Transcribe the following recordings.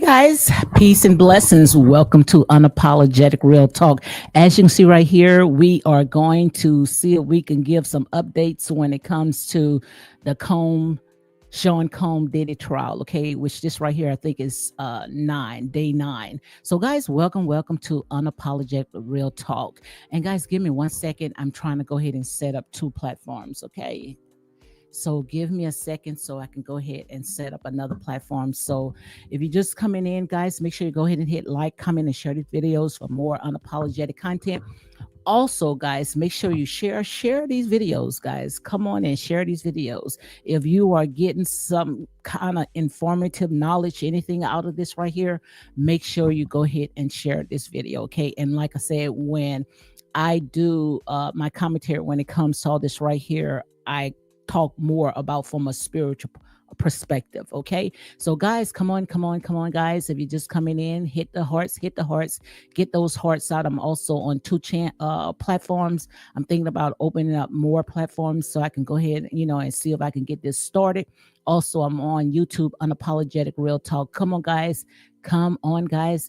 Guys, peace and blessings. Welcome to Unapologetic Real Talk. As you can see right here, we are going to see if we can give some updates when it comes to the Sean Combs Diddy trial, okay, which this right here I think is day 9. So guys, welcome to Unapologetic Real Talk. And guys, give me 1 second. I'm trying to go ahead and set up 2 platforms, okay? So give me a second so I can go ahead and set up another platform. So if you're just coming in, guys, make sure you go ahead and hit like, comment, and share these videos for more unapologetic content. Also, guys, make sure you share these videos, guys. Come on and share these videos. If you are getting some kind of informative knowledge, anything out of this right here, make sure you go ahead and share this video, okay? And like I said, when I do my commentary when it comes to all this right here, I talk more about from a spiritual perspective, okay? So guys, come on, guys. If you're just coming in, hit the hearts, get those hearts out. I'm also on 2 platforms. I'm thinking about opening up more platforms so I can go ahead, and see if I can get this started. Also, I'm on YouTube, Unapologetic Real Talk. Come on, guys,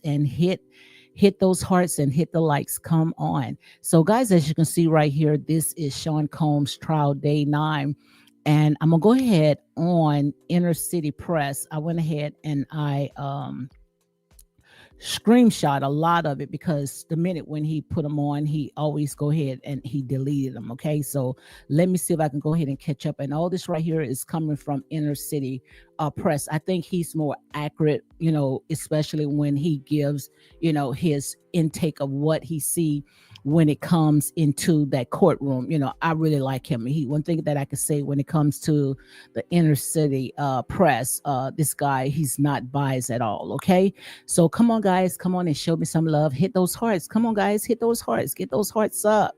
and hit those hearts and hit the likes. Come on. So guys, as you can see right here, this is Sean Combs trial day 9. And I'm gonna go ahead on Inner City Press. I went ahead and I screenshot a lot of it because the minute when he put them on, he always go ahead and he deleted them. Okay, so let me see if I can go ahead and catch up. And all this right here is coming from Inner City Press. I think he's more accurate, especially when he gives, his intake of what he see when it comes into that courtroom. I really like him. One thing that I could say when it comes to the Inner City Press, this guy, he's not biased at all. Okay, so come on, guys, come on and show me some love. Hit those hearts. Come on, guys, hit those hearts. Get those hearts up.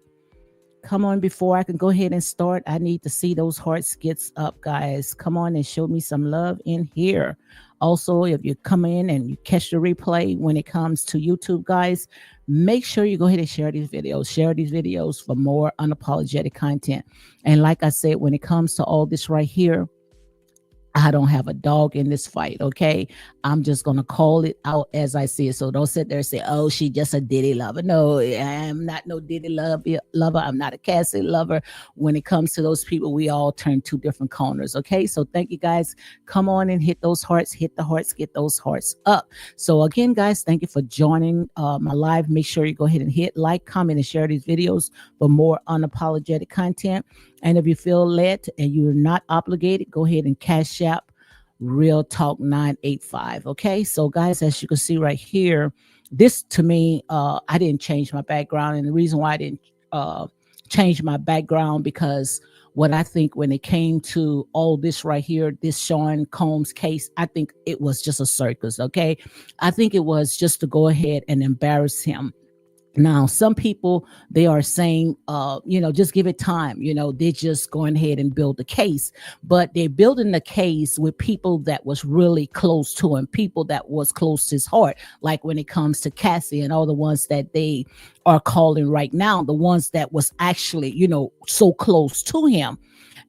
Come on, before I can go ahead and start, I need to see those hearts gets up, guys. Come on and show me some love in here. Also, if you come in and you catch the replay when it comes to YouTube, guys, make sure you go ahead and share these videos. Share these videos for more unapologetic content. And like I said, when it comes to all this right here, I don't have a dog in this fight, okay? I'm just going to call it out as I see it. So don't sit there and say, oh, she just a Diddy lover. No, I'm not no Diddy lover. I'm not a Cassie lover. When it comes to those people, we all turn 2 different corners, okay? So thank you, guys. Come on and hit those hearts. Hit the hearts. Get those hearts up. So again, guys, thank you for joining my live. Make sure you go ahead and hit like, comment, and share these videos for more unapologetic content. And if you feel led and you're not obligated, go ahead and cash out Real Talk 985. Okay. So guys, as you can see right here, this to me, I didn't change my background. And the reason why I didn't change my background, because what I think when it came to all this right here, this Sean Combs case, I think it was just a circus. Okay. I think it was just to go ahead and embarrass him. Now, some people, they are saying, just give it time. They're just going ahead and build the case, but they're building the case with people that was really close to him, people that was close to his heart. Like when it comes to Cassie and all the ones that they are calling right now, the ones that was actually, so close to him.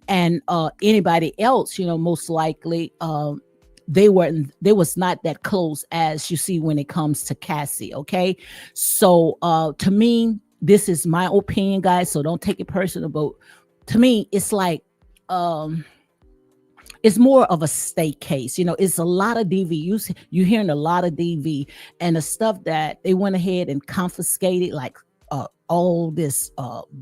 And anybody else, most likely, they was not that close as you see when it comes to Cassie. Okay, so to me, this is my opinion, guys, so don't take it personal, but to me it's like it's more of a state case. It's a lot of DV. You hearing a lot of DV, and the stuff that they went ahead and confiscated, like all this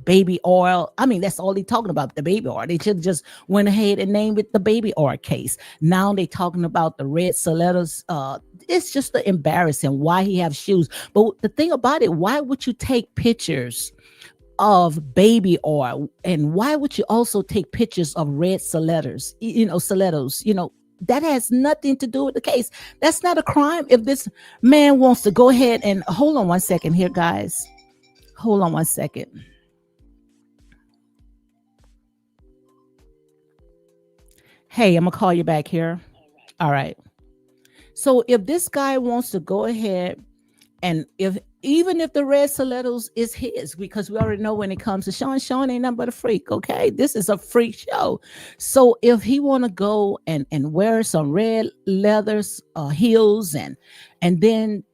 baby oil. I mean, that's all they talking about, the baby oil. They should just went ahead and named it the baby oil case. Now they talking about the red stilettos. It's just to embarrass him. Why he have shoes? But the thing about it, why would you take pictures of baby oil, and why would you also take pictures of red stilettos? Stilettos. That has nothing to do with the case. That's not a crime. If this man wants to go ahead and hold on 1 second here, guys. Hold on 1 second. Hey, I'm going to call you back here. All right. So if this guy wants to go ahead and if even if the red stilettos is his, because we already know when it comes to Sean ain't nothing but a freak. Okay, this is a freak show. So if he want to go and wear some red leathers heels, and then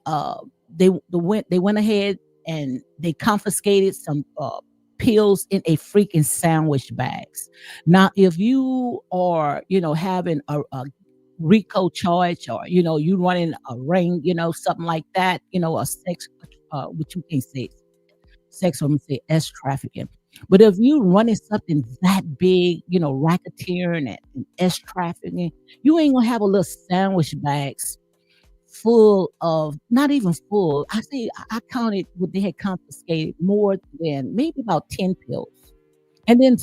they went ahead and they confiscated some pills in a freaking sandwich bags. Now if you are, having a RICO charge, or you running a ring, something like that, a sex, which you can't say sex, or I'm gonna say S trafficking. But if you running something that big, racketeering and S trafficking, you ain't gonna have a little sandwich bags full of, not even full. I say I counted what they had confiscated more than maybe about 10 pills. And then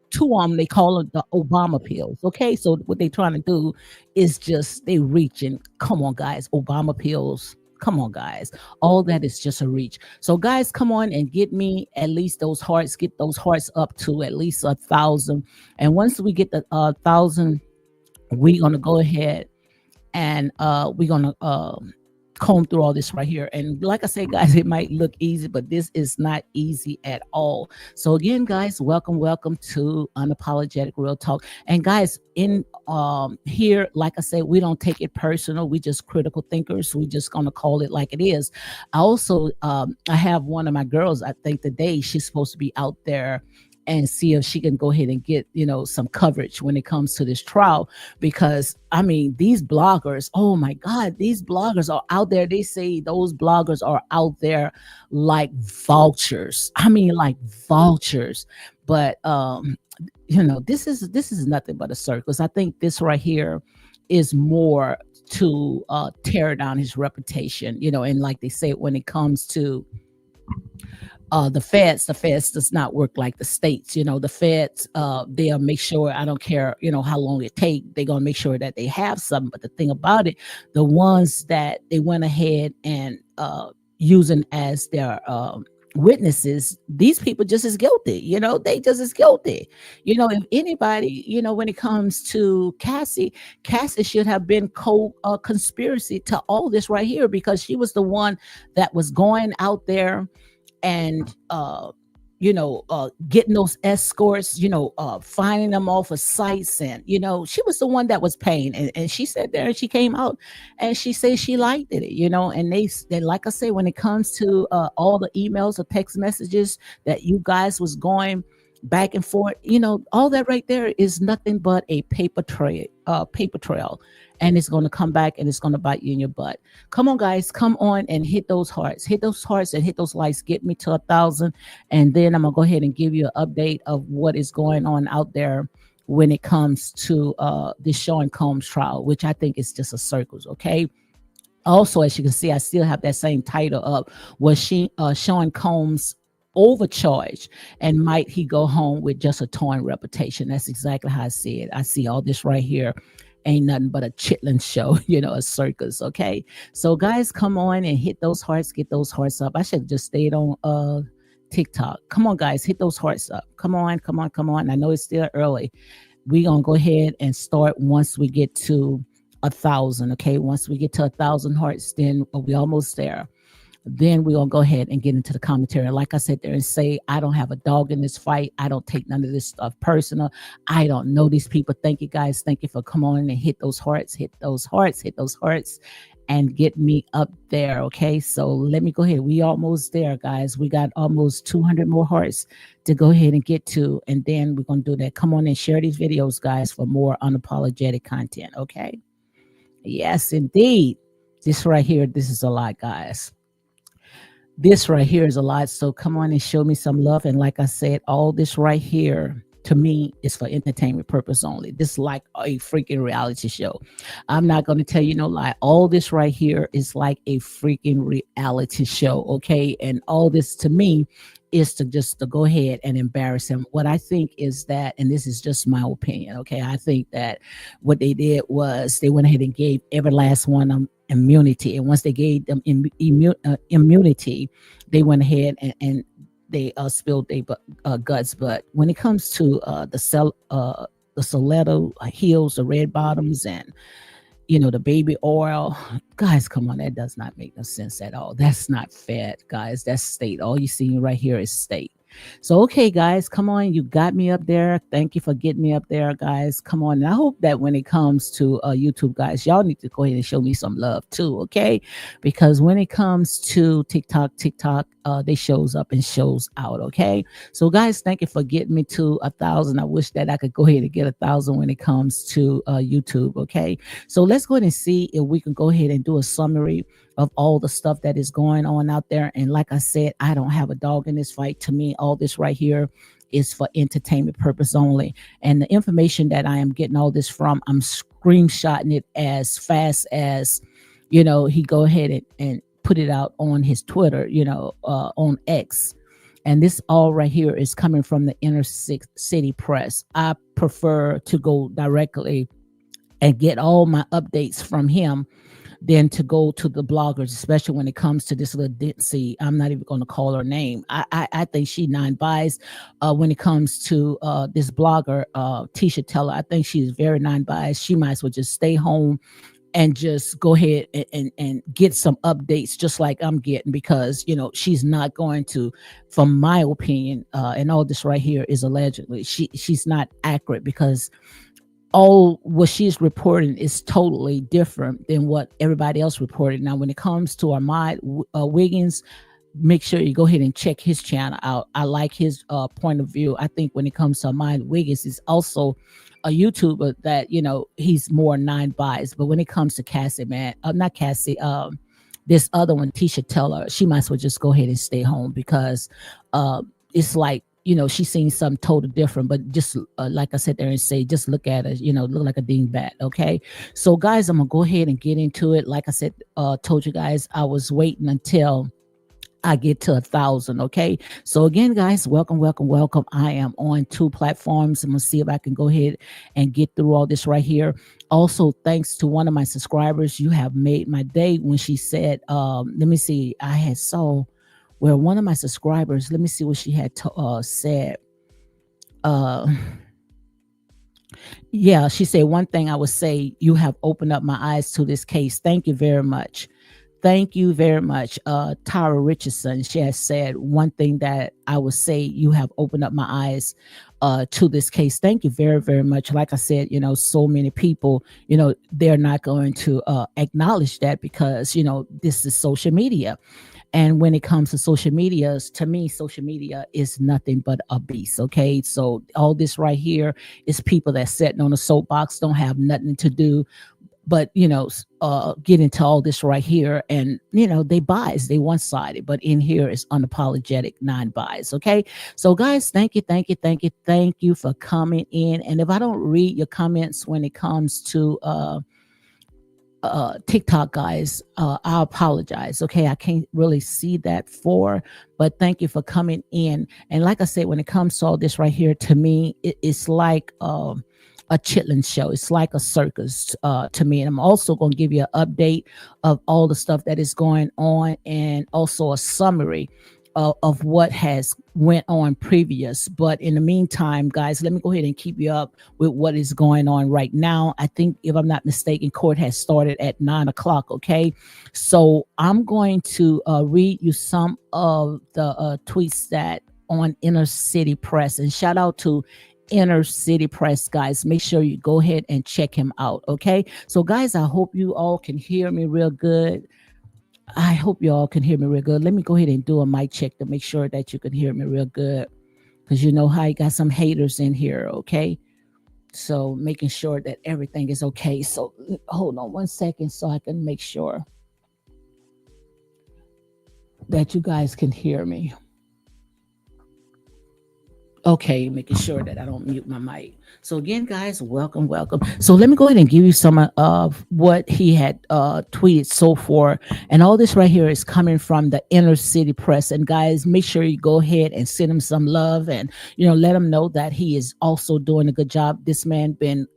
two of them, they call it the Obama pills. Okay, so what they trying to do is just they reaching. Come on, guys, Obama pills. Come on, guys. All that is just a reach. So, guys, come on and get me at least those hearts. Get those hearts up to at least 1,000. And once we get the 1,000, we're gonna go ahead and we're gonna comb through all this right here. And like I said, guys, it might look easy, but this is not easy at all. So again, guys, welcome to Unapologetic Real Talk. And guys, in here, like I said, we don't take it personal. We just critical thinkers. We just gonna call it like it is. I also I have one of my girls, I think today she's supposed to be out there and see if she can go ahead and get, some coverage when it comes to this trial. Because I mean, these bloggers, oh my God, these bloggers are out there. They say those bloggers are out there like vultures. I mean, like vultures. But this is nothing but a circus. I think this right here is more to tear down his reputation, and like they say, when it comes to the feds does not work like the states. The feds, they'll make sure, I don't care, how long it take, they're gonna make sure that they have something. But the thing about it, the ones that they went ahead and using as their witnesses, these people just as guilty. They just as guilty. If anybody, when it comes to Cassie should have been conspiracy to all this right here, because she was the one that was going out there and getting those escorts, finding them off of sites. And she was the one that was paying. And she sat there and she came out and she said she liked it, and they like I say, when it comes to all the emails or text messages that you guys was going back and forth, all that right there is nothing but a paper trail, and it's going to come back and it's going to bite you in your butt. Come on, guys, come on and hit those hearts, and hit those likes. Get me to 1,000, and then I'm gonna go ahead and give you an update of what is going on out there when it comes to this Sean Combs trial, which I think is just a circus. Okay. Also, as you can see, I still have that same title up. Was Sean Combs overcharged, and might he go home with just a torn reputation? That's exactly how I see it. I see all this right here ain't nothing but a chitlin show, a circus. Okay, so guys, come on and hit those hearts, get those hearts up. I should have just stayed on TikTok. Come on, guys, hit those hearts up. Come on, come on, come on. I know it's still early. We're gonna go ahead and start once we get to 1,000. Okay, once we get to 1,000 hearts, then we almost there. Then we're gonna go ahead and get into the commentary. Like I said there, and say, I don't have a dog in this fight. I don't take none of this stuff personal. I don't know these people. Thank you, guys. Thank you for coming on and hit those hearts, hit those hearts, hit those hearts, and get me up there. Okay, so let me go ahead. We almost there, guys. We got almost 200 more hearts to go ahead and get to, and then we're gonna do that. Come on and share these videos, guys, for more unapologetic content. Okay. Yes, indeed. This right here, this is a lot, guys. This right here is a lot. So come on and show me some love. And like I said, all this right here to me is for entertainment purpose only. This is like a freaking reality show. I'm not going to tell you no lie. All this right here is like a freaking reality show. Okay. And all this to me is to just to go ahead and embarrass him. What I think is that, and this is just my opinion. Okay. I think that what they did was they went ahead and gave every last one of them immunity. And once they gave them immunity, they went ahead and they spilled their guts. But when it comes to the stiletto heels, the red bottoms, and the baby oil. Guys, come on, that does not make no sense at all. That's not fat, guys. That's state. All you see right here is state. So, okay, guys, come on. You got me up there. Thank you for getting me up there, guys. Come on. And I hope that when it comes to YouTube, guys, y'all need to go ahead and show me some love too, okay? Because when it comes to TikTok, they shows up and shows out, okay? So, guys, thank you for getting me to 1,000. I wish that I could go ahead and get 1,000 when it comes to YouTube, okay? So let's go ahead and see if we can go ahead and do a summary of all the stuff that is going on out there. And like I said, I don't have a dog in this fight. To me, all this right here is for entertainment purpose only. And the information that I am getting all this from, I'm screenshotting it as fast as, he go ahead and put it out on his Twitter, on X. And this all right here is coming from the inner city press. I prefer to go directly and get all my updates from him than to go to the bloggers, especially when it comes to this little ditzy. I'm not even going to call her name. I think she non-biased when it comes to this blogger, Tisha Teller. I think she's very non-biased. She might as well just stay home and just go ahead and get some updates just like I'm getting, because she's not going to, from my opinion, and all this right here is allegedly, she's not accurate, because all what she's reporting is totally different than what everybody else reported. Now, when it comes to Ahmad Wiggins, make sure you go ahead and check his channel out. I like his point of view. I think when it comes to Ahmad Wiggins, is also a YouTuber that he's more non-biased. But when it comes to Cassie, man, not Cassie, this other one, Tisha Teller, she might as well just go ahead and stay home, because it's like, she's seen something totally different. But just like I said there and say, just look at her, look like a dingbat. Okay. So guys, I'm gonna go ahead and get into it. Like I said, told you guys, I was waiting until I get to 1,000. Okay. So again, guys, welcome. I am on 2 platforms. I'm gonna see if I can go ahead and get through all this right here. Also, thanks to one of my subscribers, you have made my day when she said, let me see, I had saw where one of my subscribers, let me see what she had said. Yeah, she said, one thing I would say, you have opened up my eyes to this case. Thank you very much. Thank you very much. Tara Richardson, she has said, one thing that I would say, you have opened up my eyes to this case. Thank you very, very much. Like I said, so many people, they're not going to acknowledge that, because, this is social media. And when it comes to social media, to me, social media is nothing but a beast. Okay. So all this right here is people that sitting on a soapbox, don't have nothing to do but get into all this right here, and they bias, they one-sided. But in here is unapologetic, non-bias. Okay. So guys, thank you for coming in. And if I don't read your comments when it comes to TikTok, guys, I apologize. Okay, I can't really see that but thank you for coming in. And like I said, when it comes to all this right here, to me, it's like a chitlin show. It's like a circus to me. And I'm also going to give you an update of all the stuff that is going on, and also a summary of what has went on previous. But in the meantime, guys, let me go ahead and keep you up with what is going on right now. I think, if I'm not mistaken, court has started at 9 o'clock. Okay. So I'm going to read you some of the tweets that on Inner City Press, and shout out to Inner City Press, guys. Make sure you go ahead and check him out. Okay. So guys, I hope you all can hear me real good. I hope you all can hear me real good. Let me go ahead and do a mic check to make sure that you can hear me real good, because you know how you got some haters in here. Okay. So making sure that everything is okay. So hold on 1 second so I can make sure that you guys can hear me. Okay, making sure that I don't mute my mic. So again, guys, welcome. So let me go ahead and give you some of what he had tweeted so far. And all this right here is coming from the Inner City Press. And guys, make sure you go ahead and send him some love, and let him know that he is also doing a good job. This man been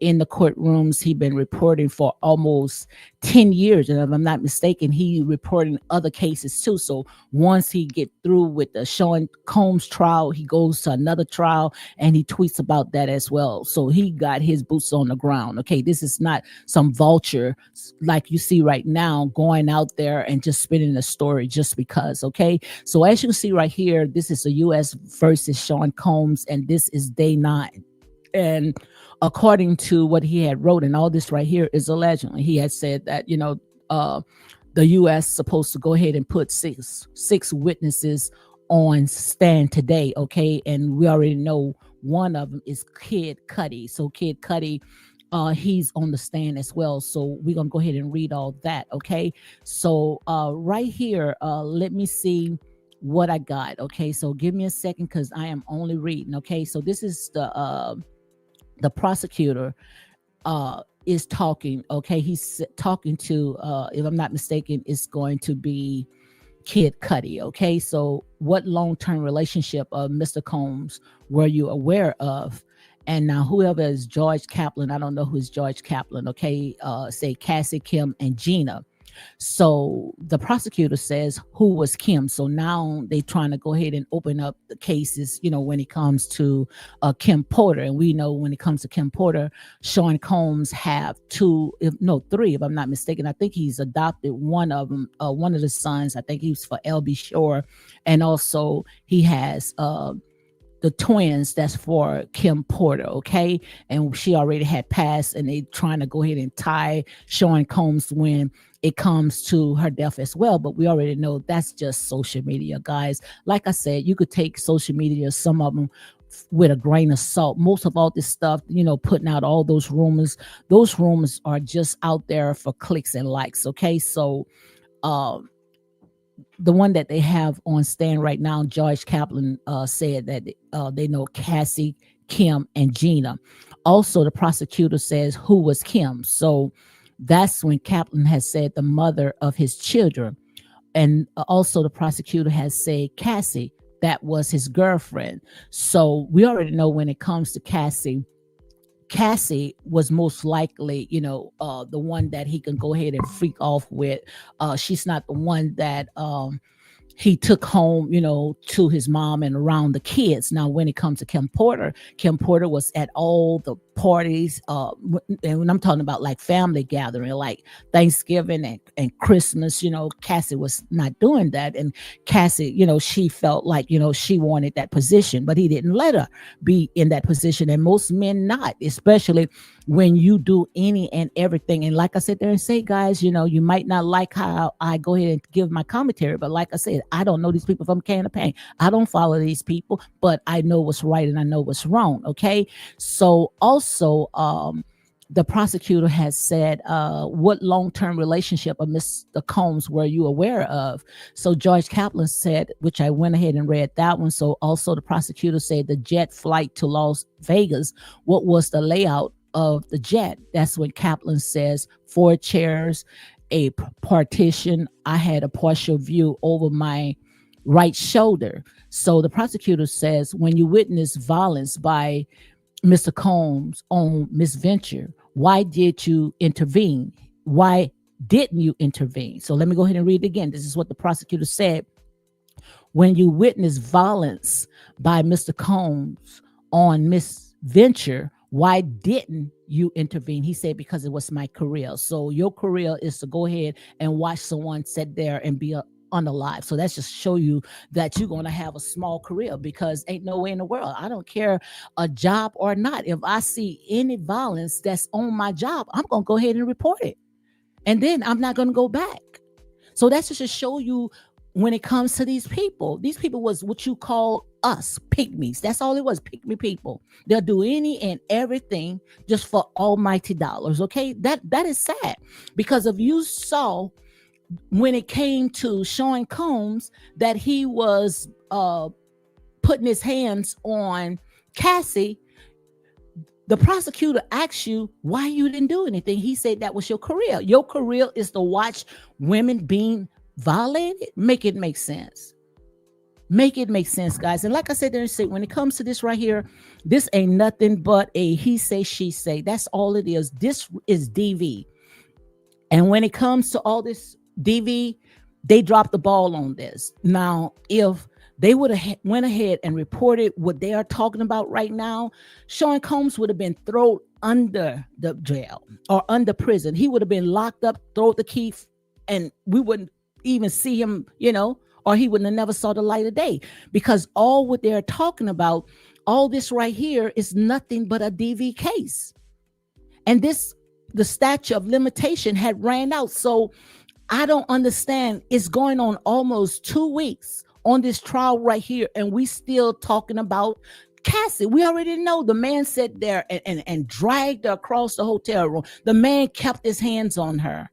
in the courtrooms. He been reporting for almost 10 years. And if I'm not mistaken, he reporting other cases too. So once he get through with the Sean Combs trial, he goes to another trial and he tweets about that as well. So he got his boots on the ground. Okay, this is not some vulture like you see right now going out there and just spinning a story just because. Okay, so as you can see right here, this is the U.S. versus Sean Combs, and this is day 9. And according to what he had wrote, and all this right here is allegedly, he had said that, the U.S. supposed to go ahead and put six witnesses on stand today. Okay, and we already know one of them is Kid Cudi. So Kid Cudi, he's on the stand as well. So we're gonna go ahead and read all that. Okay, so right here, let me see what I got. Okay, so give me a second because I am only reading. Okay, so this is the prosecutor is talking. Okay, he's talking to, if I'm not mistaken, it's going to be Kid Cudi. Okay, so what long-term relationship of Mr. Combs were you aware of? And now whoever is George Kaplan, I don't know who's George Kaplan. Okay, say Cassie, Kim, and Gina. So the prosecutor says, who was Kim? So now they trying to go ahead and open up the cases, when it comes to Kim Porter. And we know when it comes to Kim Porter, Sean Combs have three, if I'm not mistaken. I think he's adopted one of them, one of the sons. I think he's for LB Shore. And also he has the twins that's for Kim Porter. Okay, and she already had passed, and they trying to go ahead and tie Sean Combs when it comes to her death as well. But we already know that's just social media, guys. Like I said, you could take social media, some of them with a grain of salt. Most of all this stuff, putting out all those rumors are just out there for clicks and likes. Okay, so the one that they have on stand right now, George Kaplan said that they know Cassie, Kim, and Gina. Also, the prosecutor says, who was Kim? So that's when Kaplan has said the mother of his children. And also the prosecutor has said Cassie, that was his girlfriend. So we already know when it comes to Cassie was most likely, the one that he can go ahead and freak off with. She's not the one that he took home, to his mom and around the kids. Now, when it comes to Kim Porter was at all the parties, and when I'm talking about like family gathering, like Thanksgiving and Christmas, Cassie was not doing that. And Cassie, she felt like, she wanted that position, but he didn't let her be in that position. And most men not, especially when you do any and everything. And like I said there and say, guys, you might not like how I go ahead and give my commentary, but like I said, I don't know these people from can of paint. I don't follow these people, but I know what's right and I know what's wrong. Okay, so also the prosecutor has said, what long-term relationship of Mr. Combs were you aware of? So George Kaplan said, which I went ahead and read that one. So also the prosecutor said the jet flight to Las Vegas, what was the layout of the jet? That's when Kaplan says 4 chairs, a partition. I had a partial view over my right shoulder. So the prosecutor says, when you witness violence by Mr. Combs on Miss Venture, why did you intervene? Why didn't you intervene? So let me go ahead and read it again. This is what the prosecutor said. When you witness violence by Mr. Combs on Miss Venture, why didn't you intervene? He said, because it was my career. So your career is to go ahead and watch someone sit there and be unalive. So that's just show you that you're going to have a small career, because ain't no way in the world, I don't care a job or not, if I see any violence that's on my job, I'm going to go ahead and report it, and then I'm not going to go back. So that's just to show you, when it comes to these people was what you call us pygmies. That's all it was, pygmy people. They'll do any and everything just for almighty dollars. Okay, that is sad, because if you saw when it came to Sean Combs that he was putting his hands on Cassie, the prosecutor asked you why you didn't do anything. He said that was your career. Your career is to watch women being violated. Make it make sense. Make it make sense, guys. And like I said, when it comes to this right here, this ain't nothing but a he say, she say. That's all it is. This is DV. And when it comes to all this DV, they dropped the ball on this. Now, if they would have went ahead and reported what they are talking about right now, Sean Combs would have been thrown under the jail or under prison. He would have been locked up, throw the key, and we wouldn't even see him, or he wouldn't have never saw the light of day, because all what they're talking about, all this right here is nothing but a DV case. And the statute of limitation had ran out. So I don't understand. It's going on almost 2 weeks on this trial right here, and we still talking about Cassie. We already know the man sat there and dragged her across the hotel room. The man kept his hands on her.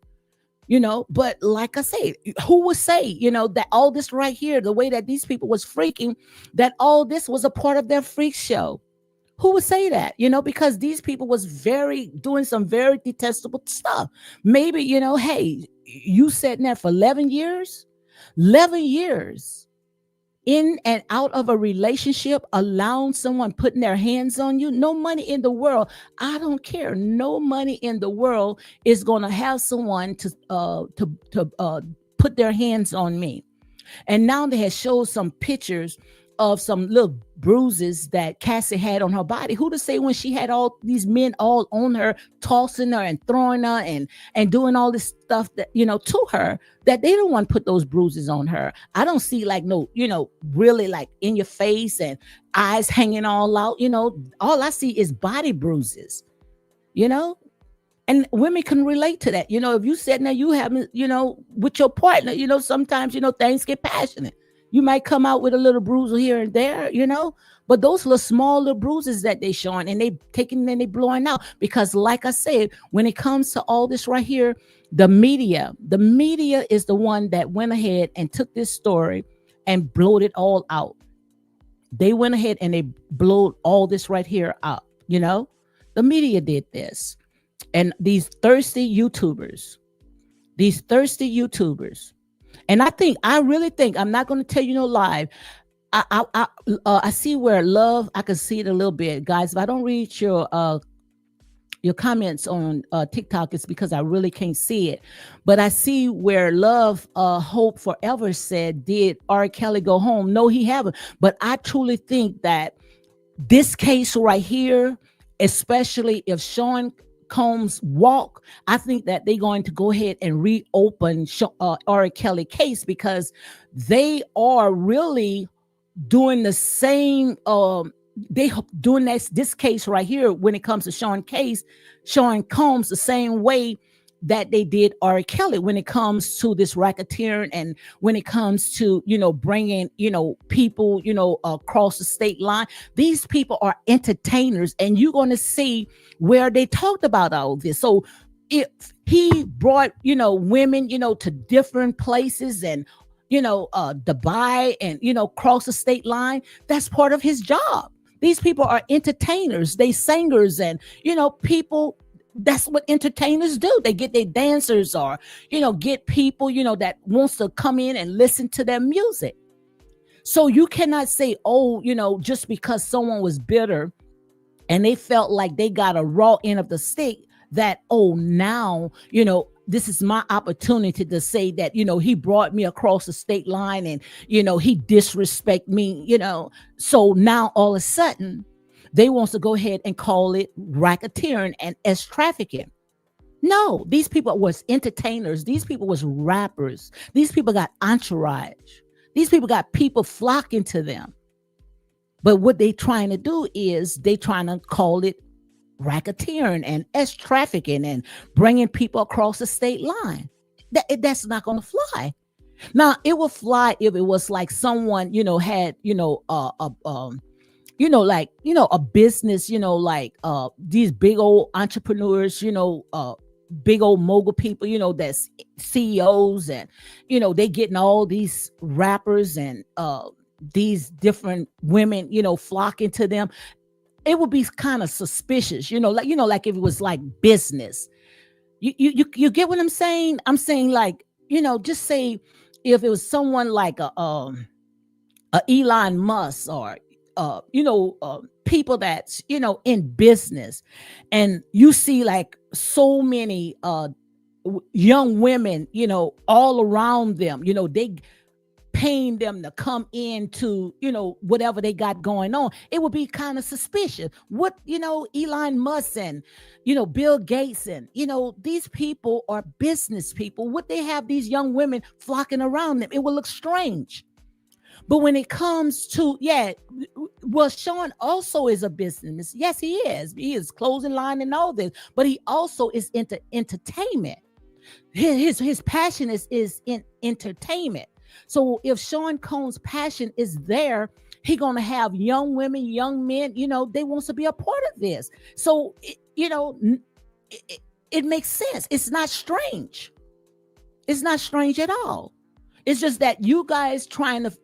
But like I said, who would say, that all this right here, the way that these people was freaking, that all this was a part of their freak show? Who would say that? Because these people was doing some very detestable stuff. Maybe, hey, you sitting there for 11 years, 11 years in and out of a relationship, allowing someone putting their hands on you. No money in the world. I don't care. No money in the world is going to have someone to put their hands on me. And now they had showed some pictures of some little bruises that Cassie had on her body. Who to say when she had all these men all on her, tossing her and throwing her and doing all this stuff that, to her, that they don't want to put those bruises on her. I don't see like no, really like in your face and eyes hanging all out. All I see is body bruises, and women can relate to that. If you sitting there, you having, with your partner, sometimes, things get passionate. You might come out with a little bruise here and there, but those little small little bruises that they showing, and they taking and they blowing out. Because like I said, when it comes to all this right here, the media is the one that went ahead and took this story and blowed it all out. They went ahead and they blowed all this right here out. The media did this. And these thirsty YouTubers, and I really think, I'm not going to tell you no lie. I see where love, I can see it a little bit, guys. If I don't read your comments on TikTok, it's because I really can't see it. But I see where love, hope forever said, did R. Kelly go home? No, he haven't. But I truly think that this case right here, especially if Sean Combs walk, I think that they're going to go ahead and reopen R. Kelly case, because they are really doing the same. They doing this case right here when it comes to Sean Combs, the same way that they did R. Kelly when it comes to this racketeering, and when it comes to, bringing, people, across the state line. These people are entertainers, and you're going to see where they talked about all this. So if he brought, women, to different places, and, Dubai, and, cross the state line, that's part of his job. These people are entertainers, they singers, and, people. That's what entertainers do. They get their dancers, or, get people, that wants to come in and listen to their music. So you cannot say, oh, just because someone was bitter and they felt like they got a raw end of the stick, that, oh, now, this is my opportunity to say that, he brought me across the state line, and, he disrespect me, So now all of a sudden, they wants to go ahead and call it racketeering and as trafficking. No, these people was entertainers. These people was rappers. These people got entourage. These people got people flocking to them. But what they trying to do is they trying to call it racketeering and as trafficking and bringing people across the state line. That's not going to fly. Now, it will fly if it was like someone, had, a business, like these big old entrepreneurs, big old mogul people, that's CEOs, and, they getting all these rappers and these different women, flocking to them. It would be kind of suspicious, like if it was like business. You get what I'm saying? I'm saying, like, just say if it was someone like Elon Musk, or people that's in business, and you see like so many young women, all around them, they paying them to come into whatever they got going on. It would be kind of suspicious. What Elon Musk and Bill Gates and these people are business people. Would they have these young women flocking around them? It would look strange. But when it comes to, well, Sean also is a business. Yes, he is. He is clothing line and all this, but he also is into entertainment. His passion is in entertainment. So if Sean Combs' passion is there, he gonna have young women, young men, they want to be a part of this. So it makes sense. It's not strange. It's not strange at all. It's just that you guys trying to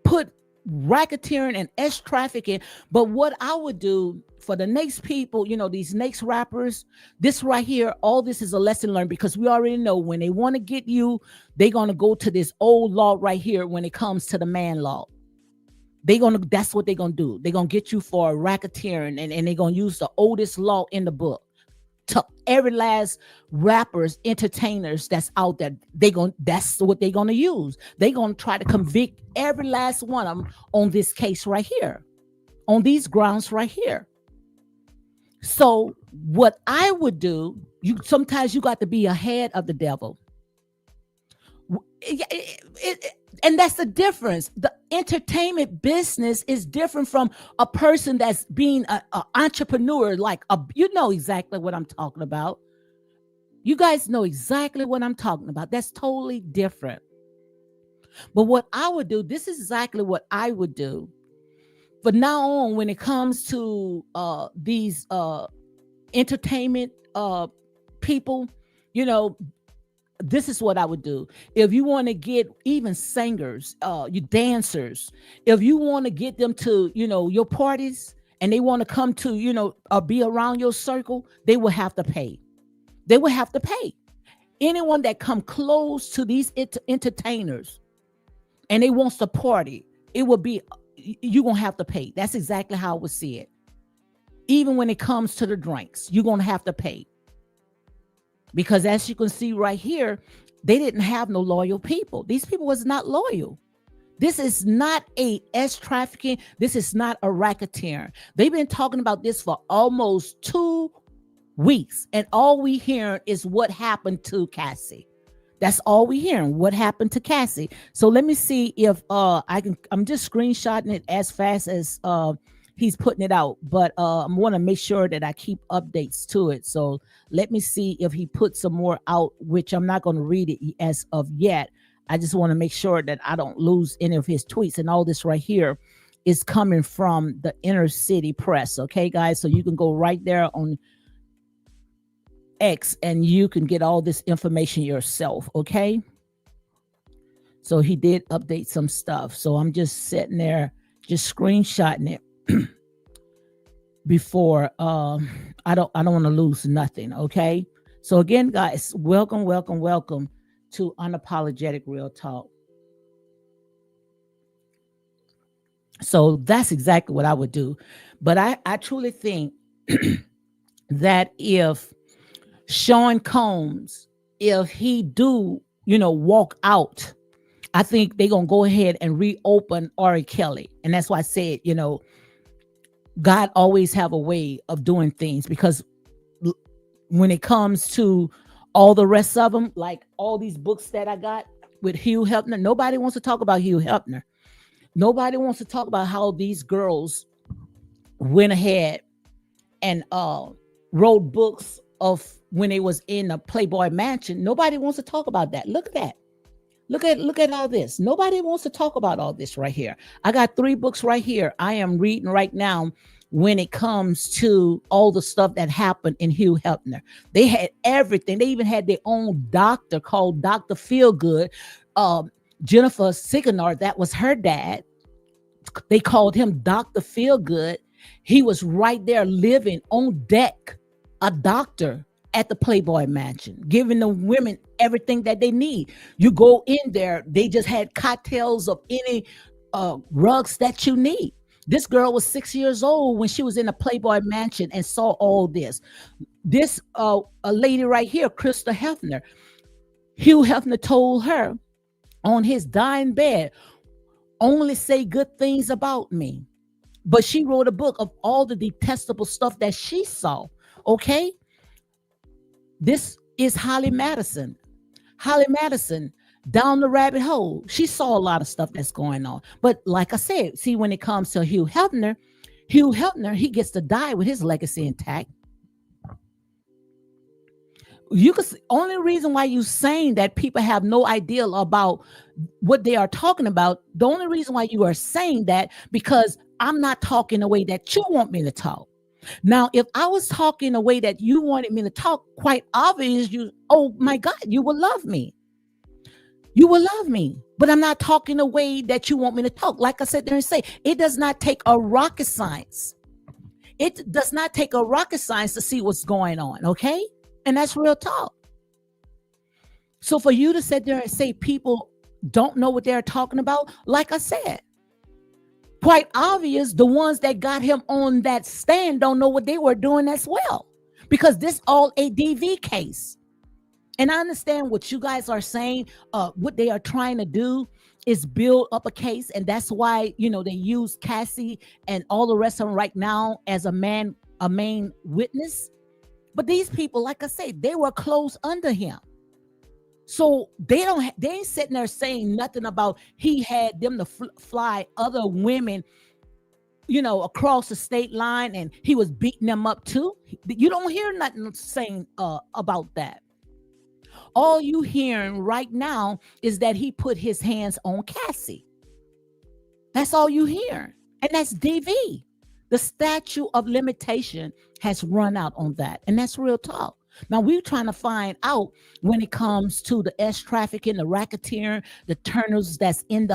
put racketeering and S trafficking. But what I would do for the next people, these next rappers, this right here, all this is a lesson learned, because we already know when they want to get you, they're going to go to this old law right here when it comes to the man law. That's what they're going to do. They're going to get you for racketeering, and they're going to use the oldest law in the book. To every last rappers, entertainers that's out there, that's what they're going to use. They're going to try to convict every last one of them on this case right here, on these grounds right here. So what I would do, sometimes you got to be ahead of the devil. And that's the difference. The entertainment business is different from a person that's being an entrepreneur. Like, you know exactly what I'm talking about. You guys know exactly what I'm talking about. That's totally different. But what I would do, this is exactly what I would do. But now on, when it comes to these entertainment people, this is what I would do. If you want to get even singers, you dancers, if you want to get them to, your parties, and they want to come to, be around your circle, they will have to pay. They will have to pay. Anyone that come close to these entertainers and they wants to party, it will be, you're going to have to pay. That's exactly how I would see it. Even when it comes to the drinks, you're going to have to pay. Because as you can see right here, they didn't have no loyal people. These people was not loyal. This is not a S trafficking. This is not a racketeer. They've been talking about this for almost 2 weeks. And all we hearing is what happened to Cassie. That's all we hearing, what happened to Cassie. So let me see if I'm just screenshotting it as fast as he's putting it out, but I want to make sure that I keep updates to it. So let me see if he put some more out, which I'm not going to read it as of yet. I just want to make sure that I don't lose any of his tweets. And all this right here is coming from the Inner City Press. Okay, guys, so you can go right there on X and you can get all this information yourself. Okay, so he did update some stuff. So I'm just sitting there, just screenshotting it before I don't want to lose nothing. Okay, so again, guys, welcome to Unapologetic Real Talk. So that's exactly what I would do. But I truly think that if Sean Combs, if he do, walk out, I think they're going to go ahead and reopen R. Kelly. And that's why I said, God always have a way of doing things, because when it comes to all the rest of them, like all these books that I got with Hugh Hefner, nobody wants to talk about Hugh Hefner. Nobody wants to talk about how these girls went ahead and wrote books of when they was in a Playboy mansion. Nobody wants to talk about that. Look at that. Look at all this. Nobody wants to talk about all this right here. I got 3 books right here. I am reading right now when it comes to all the stuff that happened in Hugh Hefner. They had everything. They even had their own doctor called Dr. Feelgood. Jennifer Siganar, that was her dad. They called him Dr. Feelgood. He was right there living on deck, a doctor at the Playboy Mansion, giving the women everything that they need. You go in there, they just had cocktails of any rugs that you need. This girl was 6 years old when she was in a Playboy mansion and saw all this. This a lady right here, Krista Hefner. Hugh Hefner told her on his dying bed, only say good things about me. But she wrote a book of all the detestable stuff that she saw. Okay? This is Holly Madison. Holly Madison, down the rabbit hole. She saw a lot of stuff that's going on. But like I said, see, when it comes to Hugh Hefner, he gets to die with his legacy intact. You could only reason why you saying that people have no idea about what they are talking about. The only reason why you are saying that because I'm not talking the way that you want me to talk. Now, if I was talking the way that you wanted me to talk, quite obvious, oh my God, you will love me. You will love me, but I'm not talking the way that you want me to talk. Like I said there and say, it does not take a rocket science. It does not take a rocket science to see what's going on, okay? And that's real talk. So for you to sit there and say people don't know what they're talking about, like I said, quite obvious, the ones that got him on that stand don't know what they were doing as well, because this all a DV case. And I understand what you guys are saying. What they are trying to do is build up a case, and that's why they use Cassie and all the rest of them right now as a main witness. But these people, like I say, they were close under him. So they ain't sitting there saying nothing about he had them to fly other women, across the state line, and he was beating them up too. You don't hear nothing saying about that. All you hearing right now is that he put his hands on Cassie. That's all you hear. And that's DV. The statute of limitation has run out on that. And that's real talk. Now we're trying to find out when it comes to the S trafficking, the racketeering, the Turners that's in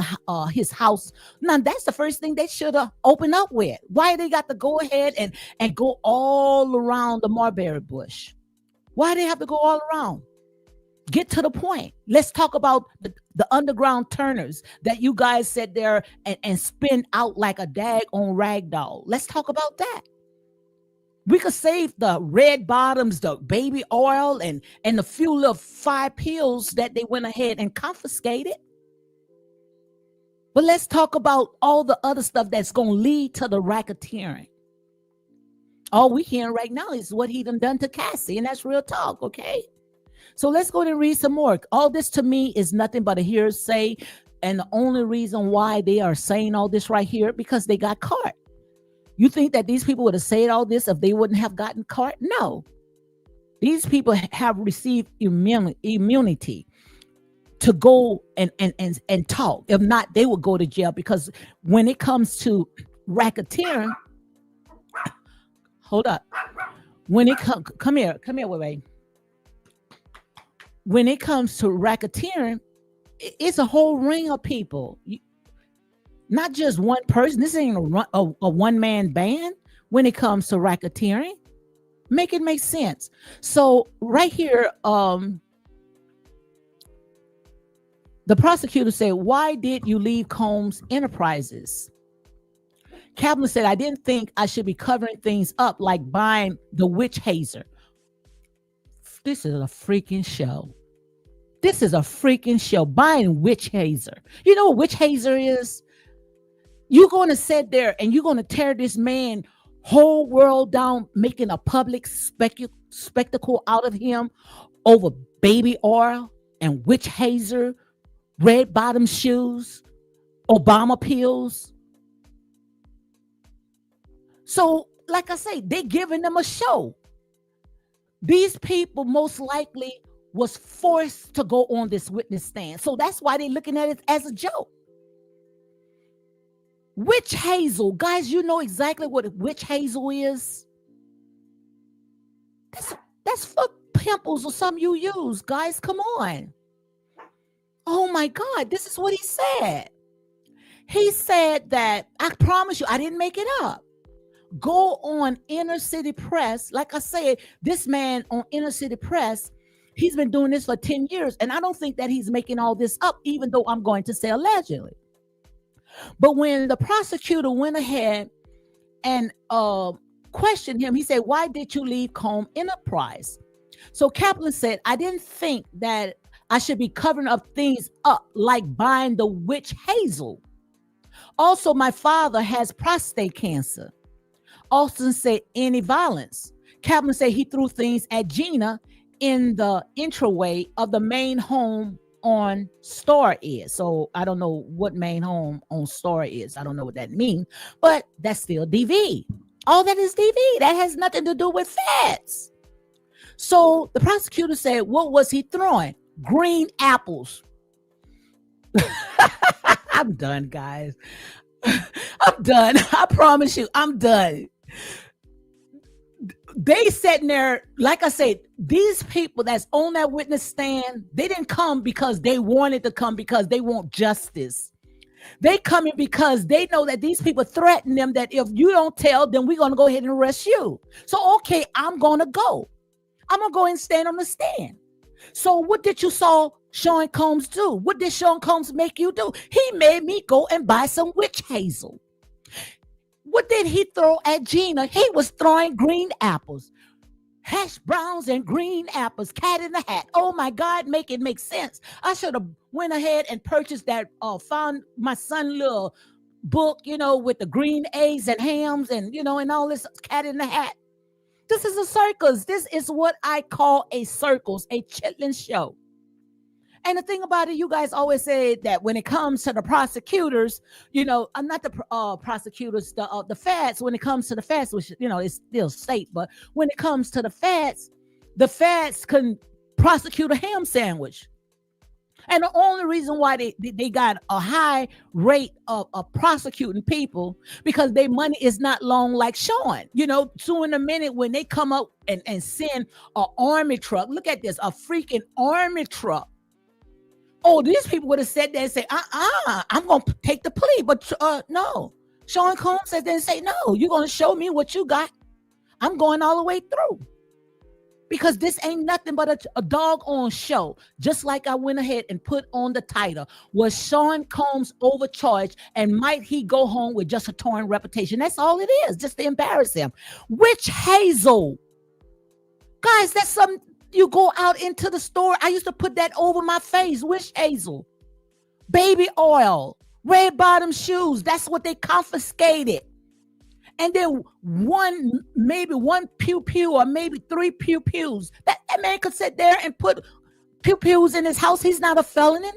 his house. Now that's the first thing they should have opened up with. Why they got to go ahead and go all around the Marbury bush? Why they have to go all around? Get to the point. Let's talk about the underground Turners that you guys sit there and spin out like a dag on rag doll. Let's talk about that. We could save the red bottoms, the baby oil, and the few little 5 pills that they went ahead and confiscated. But let's talk about all the other stuff that's going to lead to the racketeering. All we hearing right now is what he done to Cassie, and that's real talk, okay? So let's go and read some more. All this to me is nothing but a hearsay. And the only reason why they are saying all this right here, because they got caught. You think that these people would have said all this if they wouldn't have gotten caught? No. These people have received immunity to go and talk. If not, they would go to jail, because when it comes to racketeering, hold up. When it come here, wait. When it comes to racketeering, it's a whole ring of people. Not just one person. This ain't a one-man band when it comes to racketeering. Make it make sense. So right here, the prosecutor said, "Why did you leave Combs Enterprises?" Kaplan said, "I didn't think I should be covering things up like buying the witch hazer." This is a freaking show. This is a freaking show. Buying witch hazer. You know what witch hazer is? You're going to sit there and you're going to tear this man whole world down, making a public spectacle out of him over baby oil and witch hazer, red bottom shoes, Obama pills. So, like I say, they're giving them a show. These people most likely was forced to go on this witness stand. So that's why they're looking at it as a joke. Witch hazel. Guys, you know exactly what witch hazel is? That's for pimples or something you use. Guys, come on. Oh my God, this is what he said. He said that, I promise you, I didn't make it up. Go on Inner City Press. Like I said, this man on Inner City Press, he's been doing this for 10 years. And I don't think that he's making all this up, even though I'm going to say allegedly. But when the prosecutor went ahead and questioned him, he said, "Why did you leave Comb Enterprise?" So Kaplan said, "I didn't think that I should be covering up things up like buying the witch Hazel. Also, my father has prostate cancer." Austin said, "Any violence?" Kaplan said he threw things at Gina in the entryway of the main home on Star is. So I don't know what main home on Star is. I don't know what that means, but that's still DV. All that is DV. That has nothing to do with feds. So the prosecutor said, "What was he throwing?" "Green apples." I'm done, guys. I'm done. I promise you, I'm done. They sitting there, like I said, these people that's on that witness stand, they didn't come because they wanted to come because they want justice. They coming because they know that these people threaten them that if you don't tell, then we're going to go ahead and arrest you. So, okay, I'm going to go. I'm going to go and stand on the stand. So what did you saw Sean Combs do? What did Sean Combs make you do? He made me go and buy some witch hazel. What did he throw at Gina? He was throwing green apples. Hash browns and green apples, cat in the hat. Oh my God, make it make sense. I should have went ahead and purchased that, found my son little book, with the green eggs and hams and, and all this cat in the hat. This is a circus. This is what I call a circus, a chitlin show. And the thing about it, you guys always say that when it comes to the prosecutors, I'm not the prosecutors, the feds, when it comes to the feds, which, is still state, but when it comes to the feds can prosecute a ham sandwich. And the only reason why they got a high rate of prosecuting people because their money is not long like Sean. So in a minute when they come up and send an army truck, look at this, a freaking army truck. Oh, these people would have said that and say, I'm going to take the plea. But no, Sean Combs said then say, no, you're going to show me what you got. I'm going all the way through. Because this ain't nothing but a doggone show. Just like I went ahead and put on the title, was Sean Combs overcharged and might he go home with just a torn reputation? That's all it is, just to embarrass him. Witch hazel. Guys, that's something you go out into the store. I used to put that over my face. Witch hazel. Baby oil. Red bottom shoes. That's what they confiscated. And then maybe one pew or maybe 3 pews. That man could sit there and put pews in his house. He's not a felon.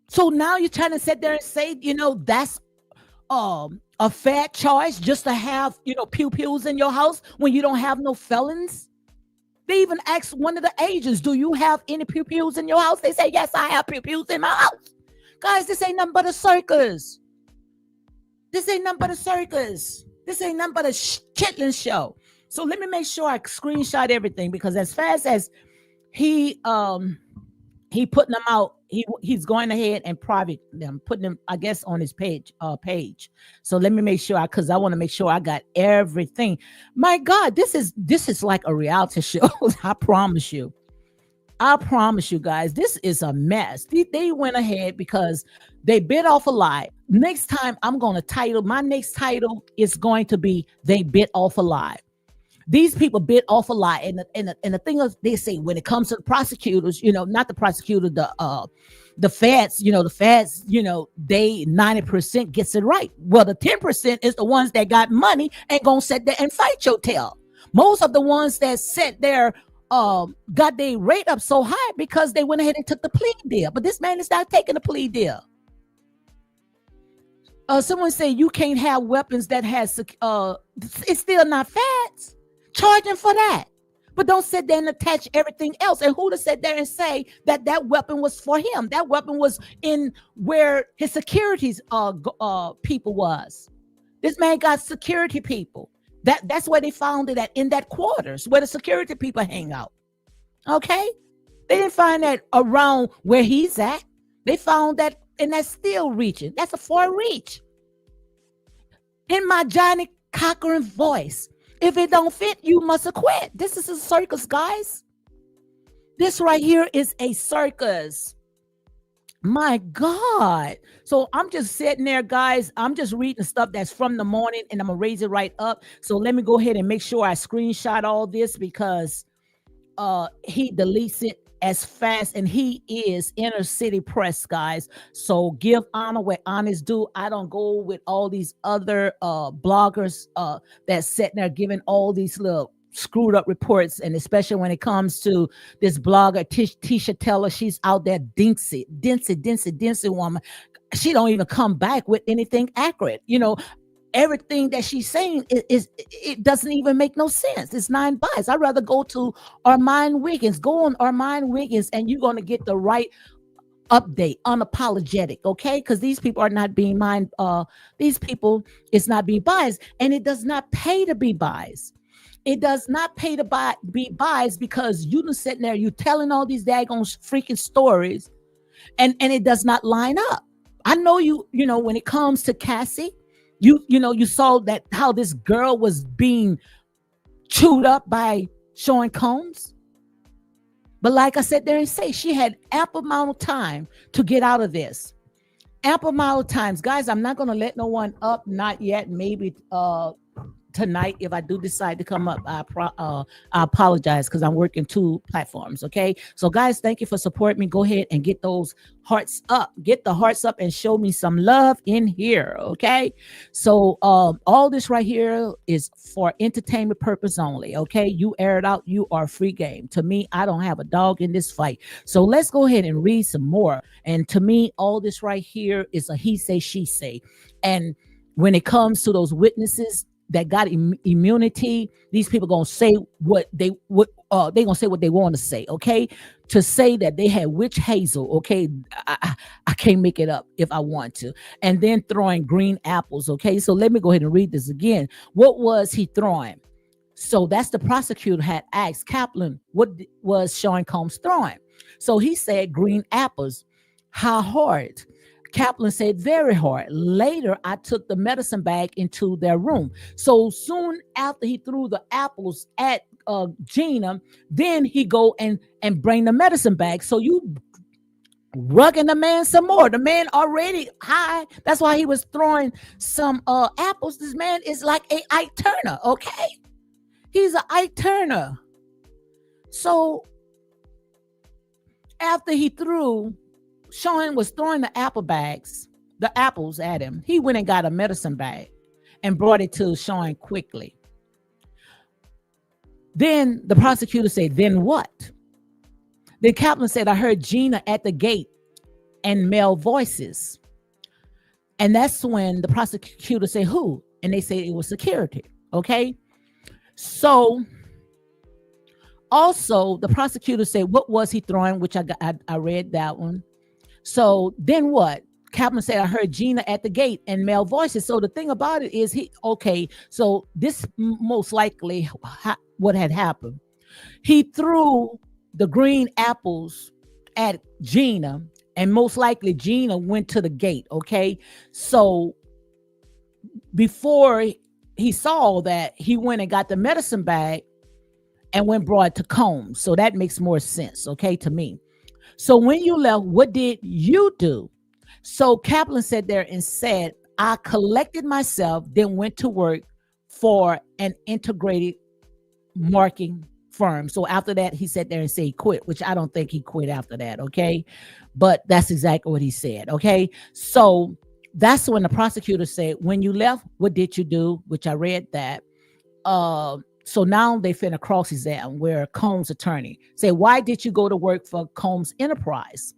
So now you're trying to sit there and say, that's a fair choice just to have, pews in your house when you don't have no felons. They even asked one of the agents, do you have any pews in your house? They say, yes, I have pews in my house. Guys, this ain't nothing but a circus. This ain't nothing but a circus. This ain't nothing but a chitlin show. So let me make sure I screenshot everything because as fast as he putting them out, he's going ahead and private them, putting them, I guess, on his page. So let me make sure because I want to make sure I got everything. My God, this is like a reality show. I promise you. Guys, this is a mess. They went ahead because they bit off a lie. Next time I'm going to title, my next title is going to be They Bit Off a Lie. These people bit off a lie. And the thing is, they say when it comes to the prosecutors, not the prosecutor, the feds, the feds, they 90% gets it right. Well, the 10% is the ones that got money and going to sit there and fight your tail. Most of the ones that sat there got their rate up so high because they went ahead and took the plea deal. But this man is not taking a plea deal. Someone say you can't have weapons that has it's still not feds. Charge him for that. But don't sit there and attach everything else. And who to sit there and say that weapon was for him? That weapon was in where his securities people was. This man got security people. That's where they found it at, in that quarters where the security people hang out. Okay? They didn't find that around where he's at. They found that, and that's still reaching. That's a far reach. In my Johnny Cochran voice, if it don't fit, you must acquit. This is a circus, guys. This right here is a circus. My God. So I'm just sitting there, guys. I'm just reading stuff that's from the morning and I'm gonna raise it right up. So let me go ahead and make sure I screenshot all this because he deletes it as fast, and he is inner city press, guys. So give honor where honor's due. I don't go with all these other bloggers that's sitting there giving all these little screwed up reports, and especially when it comes to this blogger Tisha Teller. She's out there dincy woman. She don't even come back with anything accurate, everything that she's saying is it doesn't even make no sense. It's nine bias. I'd rather go to Armand Wiggins. Go on Armand Wiggins, and you're going to get the right update, unapologetic, okay? Because these people are not being these people is not being biased, and it does not pay to be biased. It does not pay to be biased because you just sitting there, you telling all these daggone freaking stories, and it does not line up. I know when it comes to Cassie, you saw that how this girl was being chewed up by Sean Combs. But like I said there and say, she had ample amount of time to get out of this. Ample amount of times. Guys, I'm not going to let no one up. Not yet. Maybe tonight, if I do decide to come up, I apologize because I'm working two platforms. Okay, so guys, thank you for supporting me. Go ahead and get those hearts up. Get the hearts up and show me some love in here. Okay, so all this right here is for entertainment purpose only. Okay, you air it out. You are free game. To me, I don't have a dog in this fight. So let's go ahead and read some more. And to me, all this right here is a he say, she say. And when it comes to those witnesses that got immunity, these people gonna say what they gonna say what they want to say. Okay, to say that they had witch hazel. Okay, I can't make it up if I want to. And then throwing green apples. Okay, so let me go ahead and read this again. What was he throwing? So that's the prosecutor had asked Kaplan, what was Sean Combs throwing? So he said green apples. How hard? Kaplan said very hard. Later, I took the medicine bag into their room. So soon after he threw the apples at Gina, then he go and bring the medicine bag. So you rugging the man some more. The man already high. That's why he was throwing some apples. This man is like a Ike Turner, okay? He's an Ike Turner. So after he threw, Sean was throwing the apples at him. He went and got a medicine bag and brought it to Sean quickly. Then the prosecutor said, then what? The Kaplan said, I heard Gina at the gate and male voices. And that's when the prosecutor said, who? And they said it was security. Okay. So also the prosecutor said, what was he throwing? Which I read that one. So then what? Kaplan said, I heard Gina at the gate and male voices. So the thing about it is so this most likely what had happened. He threw the green apples at Gina, and most likely Gina went to the gate. Okay. So before he saw that, he went and got the medicine bag and went brought it to Combs. So that makes more sense. Okay. To me. So when you left, what did you do? So Kaplan sat there and said, I collected myself, then went to work for an integrated marketing firm. So after that, he sat there and said he quit, which I don't think he quit after that. Okay. But that's exactly what he said. Okay. So that's when the prosecutor said, when you left, what did you do? Which I read that. So now they finna cross examine where Combs' attorney say, why did you go to work for Combs Enterprise?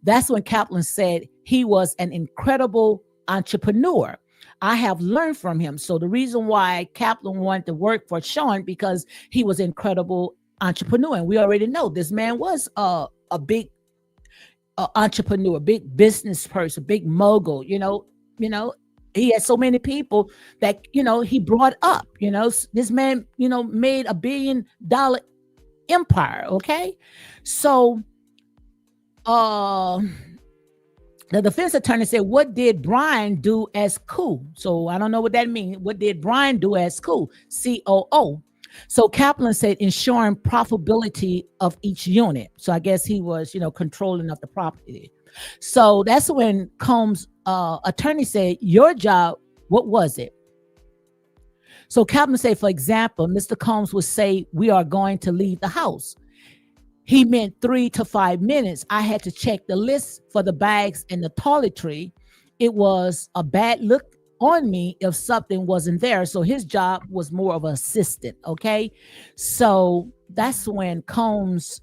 That's when Kaplan said he was an incredible entrepreneur. I have learned from him. So the reason why Kaplan wanted to work for Sean, because he was an incredible entrepreneur. And we already know this man was a big entrepreneur, big business person, big mogul, he had so many people that, he brought up, this man, made $1 billion empire. Okay. So, the defense attorney said, what did Brian do as coup? So I don't know what that means. What did Brian do as coup? COO. So Kaplan said, ensuring profitability of each unit. So I guess he was, controlling of the property. So that's when Combs' attorney said, "Your job, what was it?" So Kaplan said, for example, Mr. Combs would say, "We are going to leave the house." He meant 3 to 5 minutes. I had to check the list for the bags and the toiletry. It was a bad look on me if something wasn't there. So his job was more of an assistant. Okay. So that's when Combs'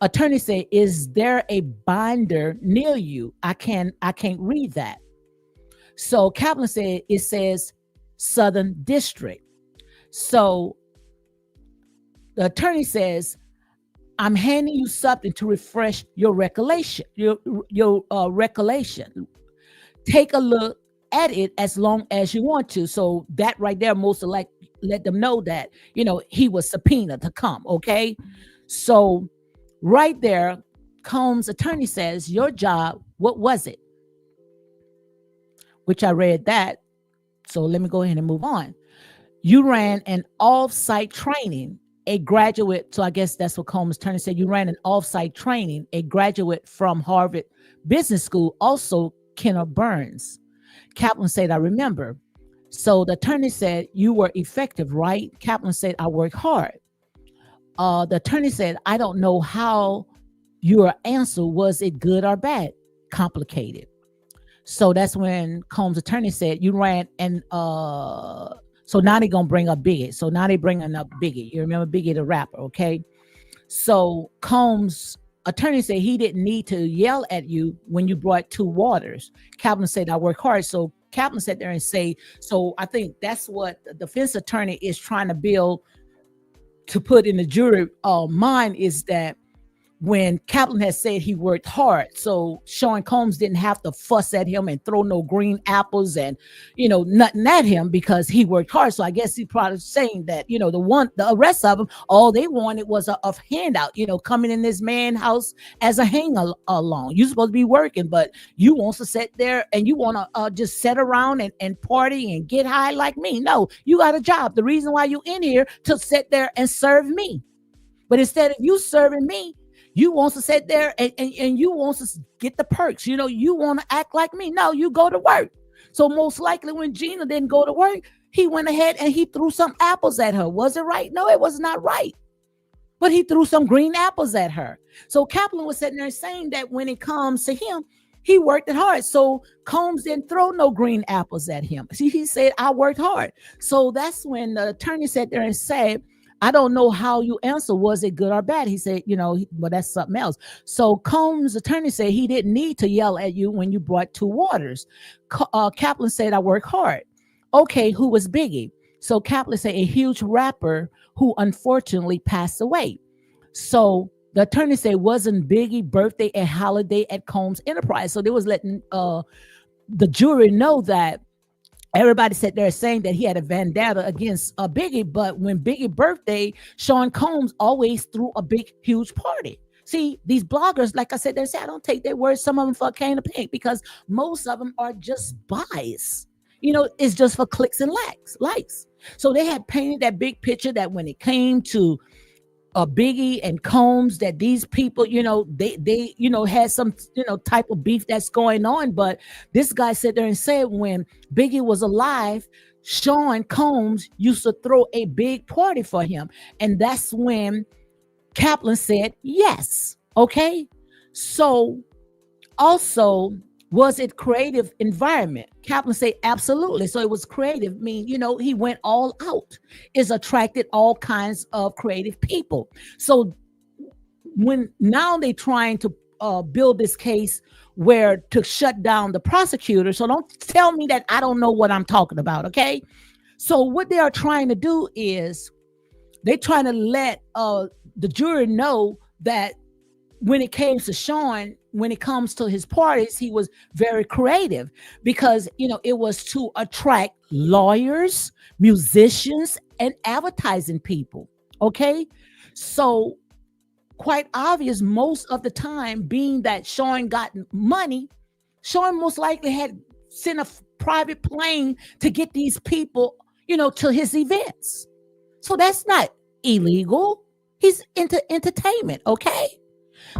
attorney said, "Is there a binder near you? I can't read that." So Kaplan said, "It says Southern District." So the attorney says, "I'm handing you something to refresh your recollection. Your recollection. Take a look at it as long as you want to." So that right there, most of like let them know that he was subpoenaed to come. Okay, so right there, Combs' attorney says, "Your job, what was it?" Which I read that. So let me go ahead and move on. "You ran an off-site training, a graduate." So I guess that's what Combs' attorney said. "You ran an off-site training, a graduate from Harvard Business School, also Kenneth Burns." Kaplan said, "I remember." So the attorney said, "You were effective, right?" Kaplan said, "I worked hard." The attorney said, "I don't know how your answer, was it good or bad?" Complicated. So that's when Combs' attorney said, "You ran and so now they're gonna bring up Biggie. So now they bringing up Biggie. You remember Biggie the rapper, okay? So Combs' attorney said he didn't need to yell at you when you brought 2 waters. Kaplan said, "I work hard." So Kaplan sat there and say, so I think that's what the defense attorney is trying to build to put in the jury mind, is that when Kaplan had said he worked hard, so Sean Combs didn't have to fuss at him and throw no green apples and nothing at him because he worked hard. So I guess he probably saying that the rest of them, all they wanted was a handout, coming in this man house as a hang along. You're supposed to be working, but you want to sit there and you want to just sit around and party and get high like me. No, you got a job. The reason why you in here to sit there and serve me. But instead of you serving me, you want to sit there and you want to get the perks. You want to act like me. No, you go to work. So most likely when Gina didn't go to work, he went ahead and he threw some apples at her. Was it right? No, it was not right. But he threw some green apples at her. So Kaplan was sitting there saying that when it comes to him, he worked it hard. So Combs didn't throw no green apples at him. See, he said, "I worked hard." So that's when the attorney sat there and said, "I don't know how you answer. Was it good or bad?" He said, well, that's something else. So Combs' attorney said he didn't need to yell at you when you brought 2 waters. Kaplan said, "I work hard." Okay, who was Biggie? So Kaplan said, "A huge rapper who unfortunately passed away." So the attorney said, "Wasn't Biggie birthday a holiday at Combs Enterprise?" So they was letting the jury know that everybody sat there saying that he had a vendetta against Biggie, but when Biggie birthday, Sean Combs always threw a big, huge party. See, these bloggers, like I said, they say I don't take their words. Some of them for a can of paint because most of them are just buys. It's just for clicks and likes. So they had painted that big picture that when it came to Biggie and Combs, that these people, they had some, type of beef that's going on. But this guy sat there and said when Biggie was alive, Sean Combs used to throw a big party for him. And that's when Kaplan said yes. Okay. So also, was it creative environment? Kaplan said absolutely. So it was creative. I mean, he went all out. It's attracted all kinds of creative people. So when now they're trying to build this case where to shut down the prosecutor. So don't tell me that I don't know what I'm talking about. Okay. So what they are trying to do is they're trying to let the jury know that when it came to Sean, when it comes to his parties, he was very creative because, it was to attract lawyers, musicians, and advertising people. Okay. So quite obvious, most of the time, being that Sean got money, Sean most likely had sent a private plane to get these people, to his events. So that's not illegal. He's into entertainment. Okay.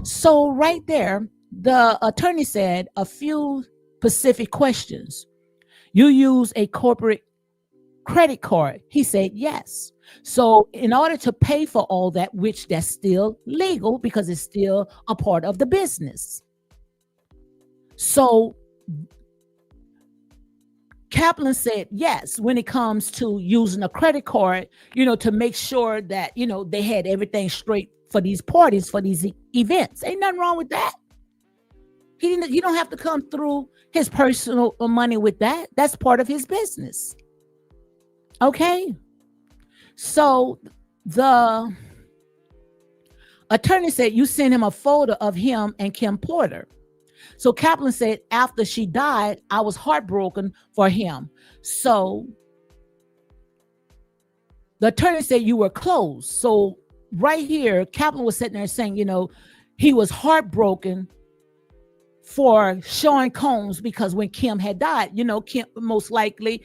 So right there, The attorney said a few specific questions. You use a corporate credit card? He said yes. So in order to pay for all that, which that's still legal because it's still a part of the business. So Kaplan said yes when it comes to using a credit card, to make sure that, they had everything straight for these parties, for these events. Ain't nothing wrong with that. You don't have to come through his personal money with that. That's part of his business. Okay. So the attorney said you sent him a photo of him and Kim Porter. So Kaplan said after she died, I was heartbroken for him. So the attorney said you were close. So right here, Kaplan was sitting there saying, he was heartbroken for Sean Combs because when Kim had died, Kim most likely,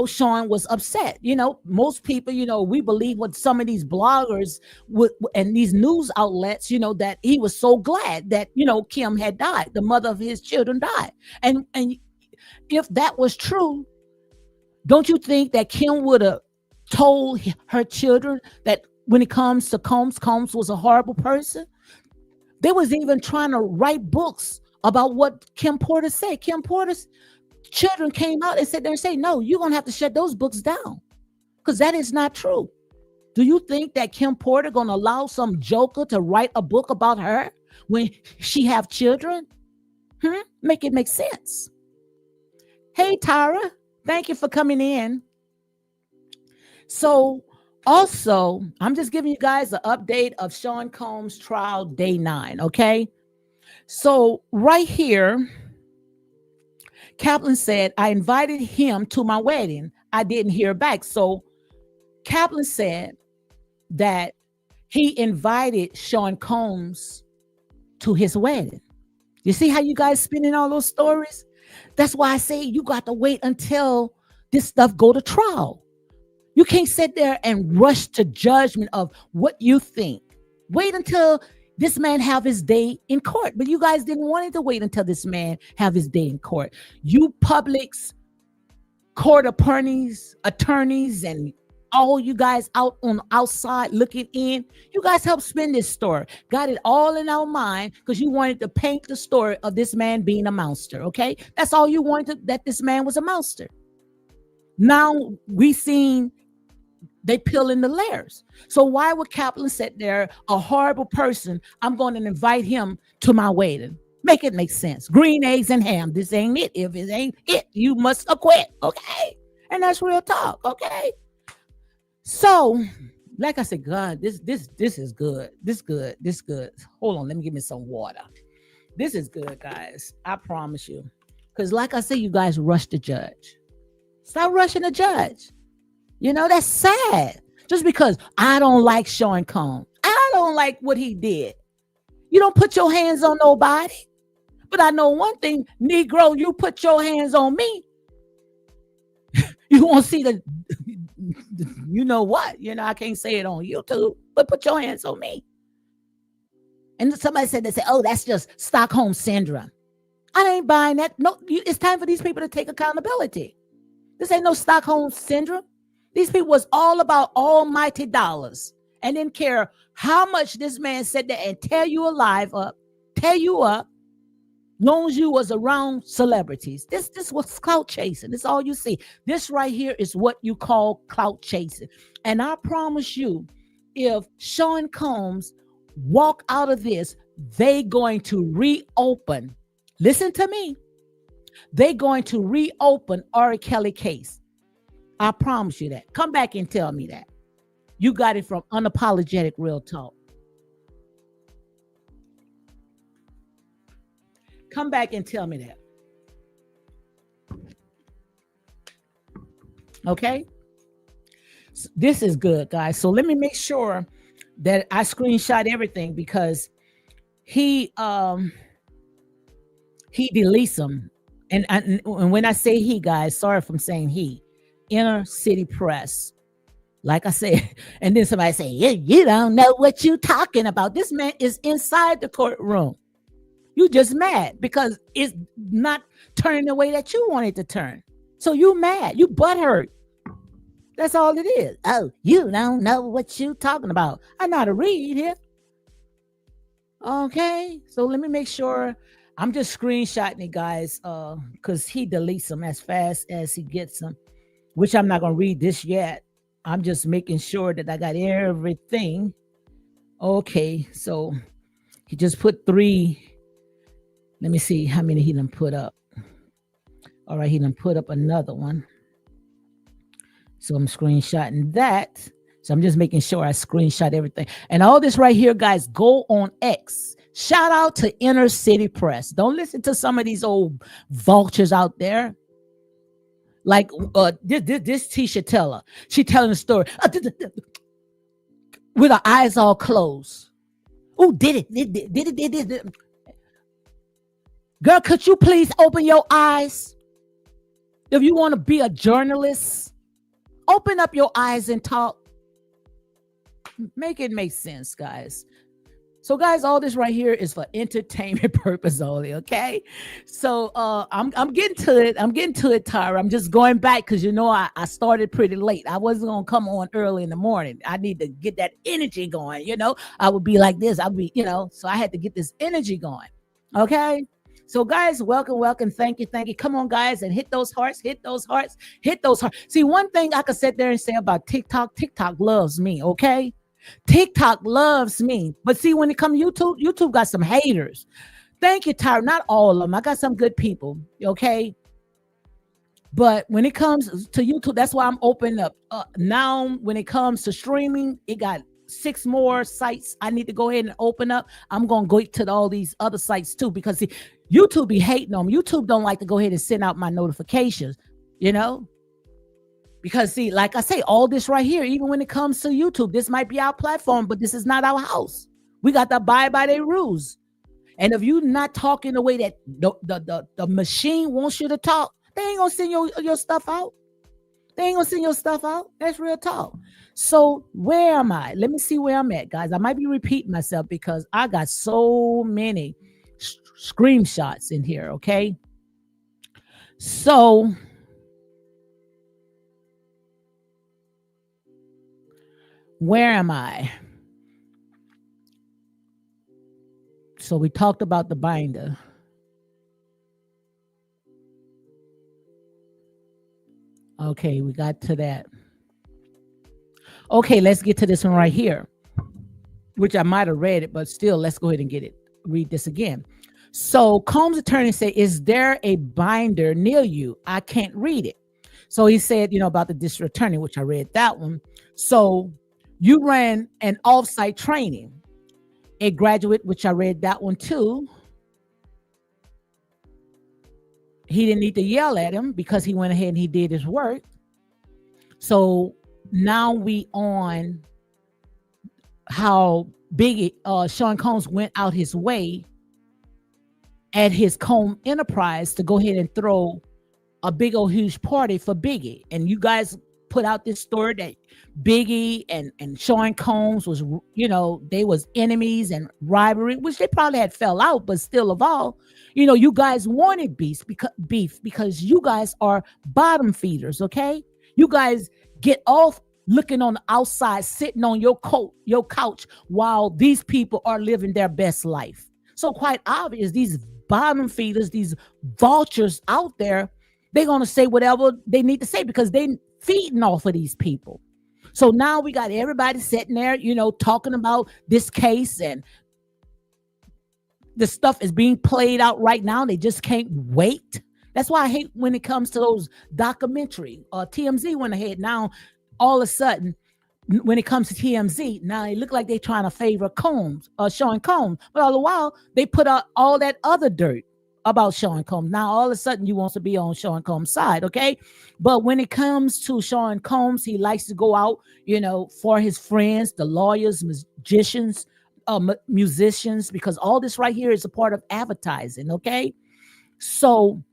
Sean was upset. Most people, we believe what some of these bloggers and these news outlets, that he was so glad that, Kim had died, the mother of his children died. And if that was true, don't you think that Kim would have told her children that when it comes to Combs was a horrible person? They was even trying to write books about what Kim Porter said. Kim Porter's children came out and said there and say, no, you're going to have to shut those books down because that is not true. Do you think that Kim Porter going to allow some joker to write a book about her when she have children? Make it make sense. Hey, Tara, thank you for coming in. So also, I'm just giving you guys an update of Sean Combs trial day 9, okay? So right here, Kaplan said, I invited him to my wedding. I didn't hear back. So Kaplan said that he invited Sean Combs to his wedding. You see how you guys spinning all those stories? That's why I say you got to wait until this stuff go to trial. You can't sit there and rush to judgment of what you think. Wait until this man have his day in court. But you guys didn't want it to wait until this man have his day in court. You publics, court attorneys, and all you guys out on the outside looking in, you guys helped spin this story. Got it all in our mind because you wanted to paint the story of this man being a monster, okay? That's all you wanted, that this man was a monster. Now we seen they peel in the layers. So why would Kaplan sit there, a horrible person, I'm going to invite him to my wedding? Make it make sense. Green eggs and ham. This ain't it. If it ain't it, you must acquit, okay? And that's real talk, okay? So, like I said, God, this is good. This good. Hold on, let me give me some water. This is good, guys. I promise you. Because like I said, you guys rush the judge. Stop rushing the judge. That's sad. Just because I don't like Sean Combs. I don't like what he did. You don't put your hands on nobody. But I know one thing, Negro, you put your hands on me. You won't see the, you know what? I can't say it on YouTube, but put your hands on me. And somebody said, oh, that's just Stockholm Syndrome. I ain't buying that. No, it's time for these people to take accountability. This ain't no Stockholm Syndrome. These people was all about almighty dollars and didn't care how much this man said there and tear you up, long as you was around celebrities. This was clout chasing. This is all you see. This right here is what you call clout chasing. And I promise you, if Sean Combs walk out of this, they going to reopen. Listen to me. They're going to reopen R. Kelly case. I promise you that. Come back and tell me that. You got it from Unapologetic Real Talk. Come back and tell me that. Okay? So this is good, guys. So let me make sure that I screenshot everything because he deletes them. And when I say he, guys, sorry if I'm saying he. Inner City Press. Like I said, and then somebody say, yeah, you don't know what you're talking about. This man is inside the courtroom. You just mad because it's not turning the way that you want it to turn. So you mad. You butthurt. That's all it is. Oh, you don't know what you talking about. I know how to read here. Okay. So let me make sure I'm just screenshotting it, guys, because he deletes them as fast as he gets them, which I'm not gonna read this yet. I'm just making sure that I got everything. Okay, so he just put 3. Let me see how many he done put up. All right, he done put up another one. So I'm screenshotting that. So I'm just making sure I screenshot everything. And all this right here, guys, go on X. Shout out to Inner City Press. Don't listen to some of these old vultures out there. Like this Tisha Teller. She telling a story with her eyes all closed. Oh, did it. Girl, could you please open your eyes? If you want to be a journalist, open up your eyes and talk. Make it make sense, guys. So, guys, all this right here is for entertainment purpose only, okay? So I'm getting to it. Tyra. I'm just going back because I started pretty late. I wasn't gonna come on early in the morning. I need to get that energy going, I would be like this. I'd be, so I had to get this energy going. Okay. So, guys, welcome. Thank you. Come on, guys, and hit those hearts. See, one thing I could sit there and say about TikTok loves me, okay? TikTok loves me. But see, when it comes to YouTube got some haters. Thank you, Tyra. Not all of them. I got some good people, okay? But when it comes to YouTube, that's why I'm opening up. Now, when it comes to streaming, it got 6 more sites I need to go ahead and open up. I'm going to go to all these other sites too, because see, YouTube be hating on me. YouTube don't like to go ahead and send out my notifications, because see, like I say, all this right here, even when it comes to YouTube, this might be our platform, but this is not our house. We got to abide by their rules. And if you're not talking the way that the machine wants you to talk, they ain't gonna send your stuff out. That's real talk. So where am I? Let me see where I'm at, guys. I might be repeating myself because I got so many screenshots in here, okay? So where am I? So we talked about the binder. Okay, we got to that. Okay, let's get to this one right here, which I might have read it, but still, let's go ahead and read this again. So Combs' attorney said, is there a binder near you? I can't read it. So he said, about the district attorney, which I read that one. So you ran an off-site training, a graduate, which I read that one too. He didn't need to yell at him because he went ahead and he did his work. So now we on how Biggie, Sean Combs went out his way at his Combs Enterprise to go ahead and throw a big old huge party for Biggie. And you guys put out this story that Biggie and Sean Combs was, they was enemies and rivalry, which they probably had fell out, but still of all, you guys wanted beef because you guys are bottom feeders, okay? You guys get off looking on the outside, sitting on your couch while these people are living their best life. So quite obvious, these bottom feeders, these vultures out there, they're going to say whatever they need to say because they feeding off of these people. So now we got everybody sitting there, talking about this case, and the stuff is being played out right now. They just can't wait. That's why I hate when it comes to those documentary. TMZ went ahead. Now, all of a sudden, when it comes to TMZ, now they look like they're trying to favor Sean Combs. But all the while, they put out all that other dirt about Sean Combs. Now, all of a sudden, you want to be on Sean Combs' side, okay? But when it comes to Sean Combs, he likes to go out, for his friends, the lawyers, magicians, musicians, because all this right here is a part of advertising, okay? So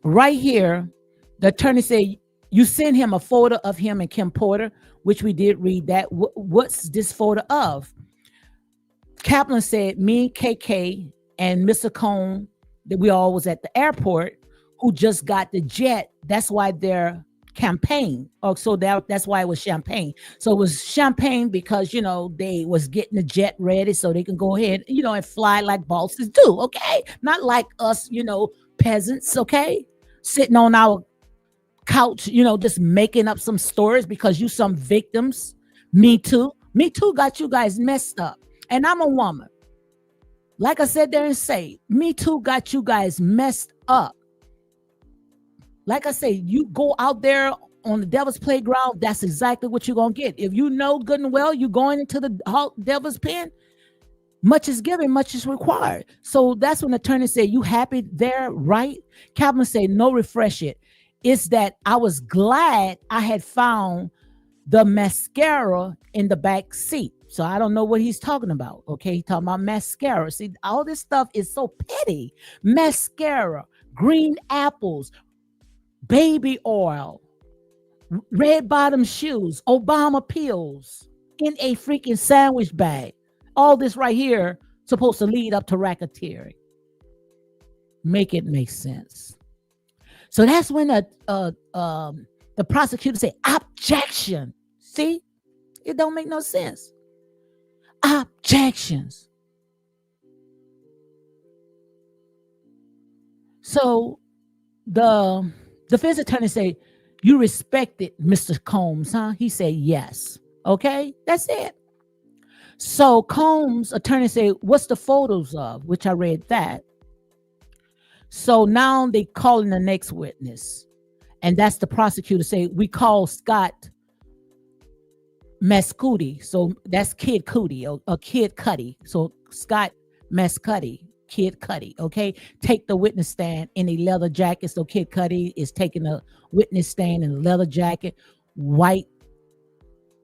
right here, the attorney said, you sent him a photo of him and Kim Porter, which we did read that. What's this photo of? Kaplan said, me, KK, and Mr. Cone, that we all was at the airport, who just got the jet. That's why their campaign. Oh, so that's why it was champagne. So it was champagne because they was getting the jet ready so they can go ahead, and fly like bosses do. Okay, not like us, peasants. Okay, sitting on our couch, just making up some stories because you some victims. Me too. Me too got you guys messed up. And I'm a woman. Like I said there and say, Me Too got you guys messed up. Like I say, you go out there on the devil's playground, that's exactly what you're going to get. If you know good and well you're going into the devil's pen, much is given, much is required. So that's when the attorney said, you happy there, right? Captain said, no, refresh it. It's that I was glad I had found the mascara in the back seat. So I don't know what he's talking about. Okay, he's talking about mascara. See, all this stuff is so petty. Mascara, green apples, baby oil, red bottom shoes, Obama pills in a freaking sandwich bag. All this right here supposed to lead up to racketeering. Make it make sense. So that's when the prosecutor said, objection. See, it don't make no sense. Objections. So the defense attorney said, you respected Mr. Combs, huh? He said, yes. Okay, that's it. So Combs' attorney said, what's the photos of? Which I read that. So now they calling the next witness. And that's the prosecutor say, we call Scott Mascuti. So that's Kid Cudi or Kid Cudi. So Scott Mascuti, Kid Cudi. Okay. Take the witness stand in a leather jacket. So Kid Cudi is taking a witness stand in a leather jacket, white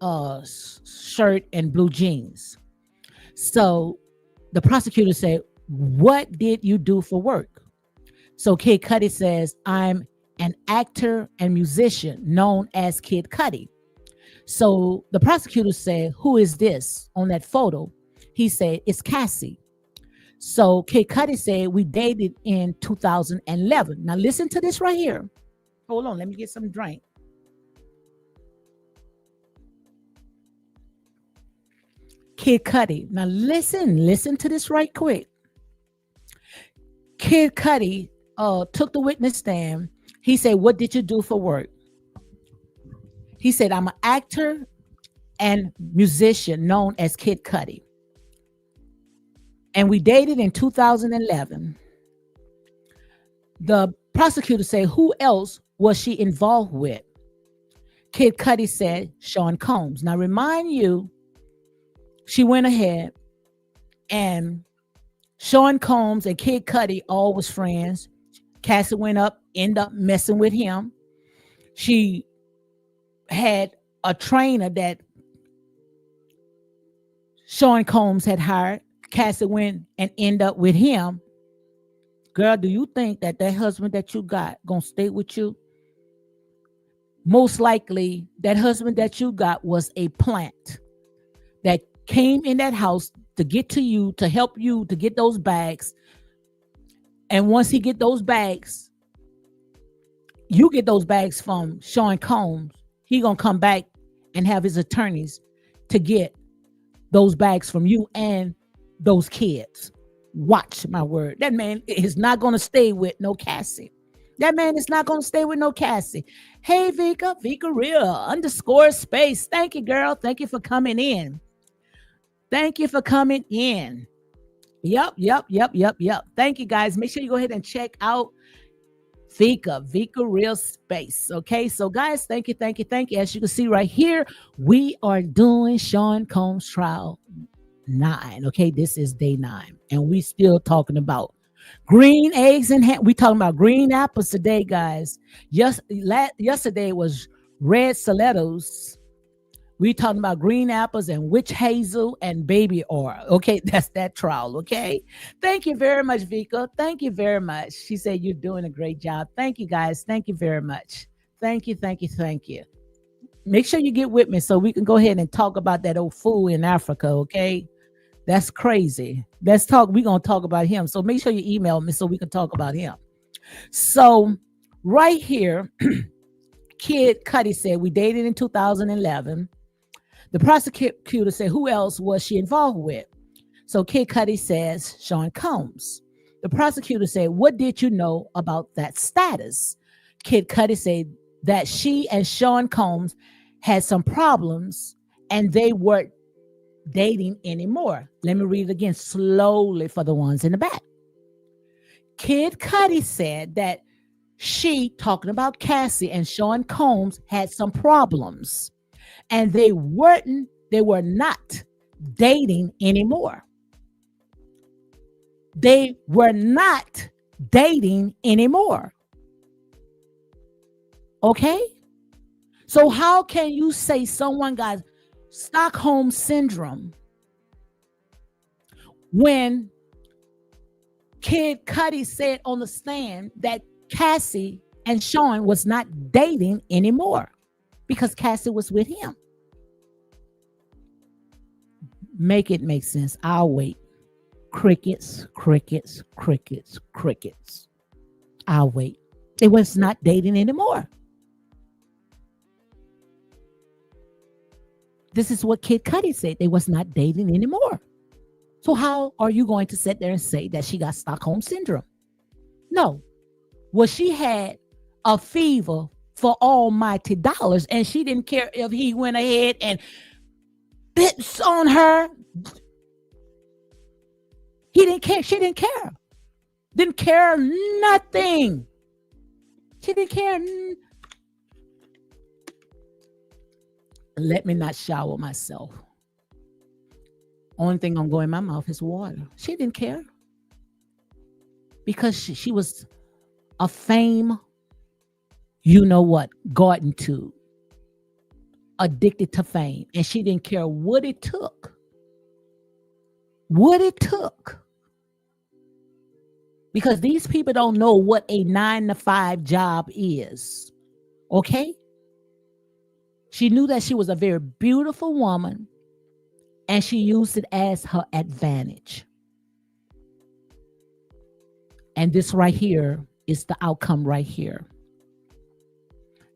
shirt and blue jeans. So the prosecutor said, what did you do for work? So Kid Cudi says, I'm an actor and musician known as Kid Cudi. So the prosecutor said, who is this on that photo? He said, it's Cassie. So Kid Cudi said, we dated in 2011. Now listen to this right here. Hold on, let me get some drink. Kid Cudi. Now listen to this right quick. Kid Cudi took the witness stand. He said, what did you do for work? He said, I'm an actor and musician known as Kid Cudi. And we dated in 2011. The prosecutor said, who else was she involved with? Kid Cudi said, Sean Combs. Now remind you, she went ahead and Sean Combs and Kid Cudi all was friends. Cassie went up, ended up messing with him. She had a trainer that Sean Combs had hired. Cassie went and ended up with him. Girl, do you think that husband that you got gonna stay with you? Most likely, that husband that you got was a plant that came in that house to get to you, to help you to get those bags. And once he get those bags, you get those bags from Sean Combs. He gonna come back and have his attorneys to get those bags from you and those kids. Watch my word. That man is not gonna stay with no Cassie. That man is not gonna stay with no Cassie. Hey Vika Real _space. Thank you, girl. Thank you for coming in. Thank you for coming in. Yep. Thank you, guys. Make sure you go ahead and check out Vika Real Space. Okay, so guys, thank you. As you can see right here, we are doing Sean Combs trial 9. Okay, this is day 9, and we still talking about green eggs and ham. We talking about green apples today, guys. Yesterday was red stilettos. We talking about green apples and witch hazel and baby oil. Okay, that's that trial. Okay, thank you very much, Vika. Thank you very much. She said you're doing a great job. Thank you, guys. Thank you very much. Thank you. Make sure you get with me so we can go ahead and talk about that old fool in Africa. Okay, That's crazy. Let's talk. We're going to talk about him. So make sure you email me so we can talk about him. So right here, Kid Cudi said, we dated in 2011. The prosecutor said, who else was she involved with? So Kid Cudi says, Sean Combs. The prosecutor said, what did you know about that status? Kid Cudi said that she and Sean Combs had some problems and they weren't dating anymore. Let me read it again slowly for the ones in the back. Kid Cudi said that she, talking about Cassie and Sean Combs, had some problems and they were not dating anymore. They were not dating anymore. Okay? So how can you say someone got Stockholm syndrome when Kid Cudi said on the stand that Cassie and Sean was not dating anymore because Cassie was with him? Make it make sense. I'll wait. Crickets, crickets, crickets, crickets. I'll wait. They was not dating anymore. This is what Kid Cudi said. They was not dating anymore. So how are you going to sit there and say that she got Stockholm syndrome? No. Well, she had a fever for almighty dollars, and she didn't care if he went ahead and bits on her. He didn't care. She didn't care. Didn't care nothing. She didn't care. Let me not shower myself. Only thing I'm going in my mouth is water. She didn't care. Because she was a fame, you know what, garden tube. Addicted to fame. And she didn't care what it took. What it took. Because these people don't know what a 9-to-5 job is. Okay? She knew that she was a very beautiful woman and she used it as her advantage. And this right here is the outcome right here.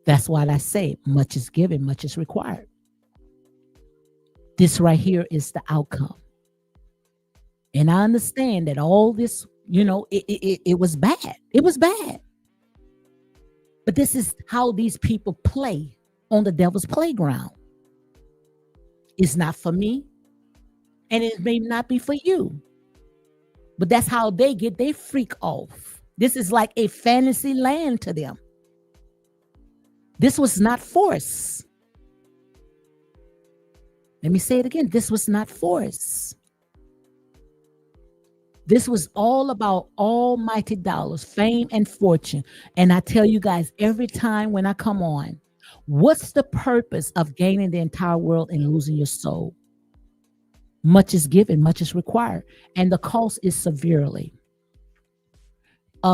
That's why I say much is given, much is required. This right here is the outcome. And I understand that all this, it was bad. It was bad. But this is how these people play on the devil's playground. It's not for me. And it may not be for you. But that's how they get their freak off. This is like a fantasy land to them. This was not force. Let me say it again. This was not force. This was all about almighty dollars, fame and fortune. And I tell you guys every time when I come on, what's the purpose of gaining the entire world and losing your soul? Much is given, much is required. And the cost is severely.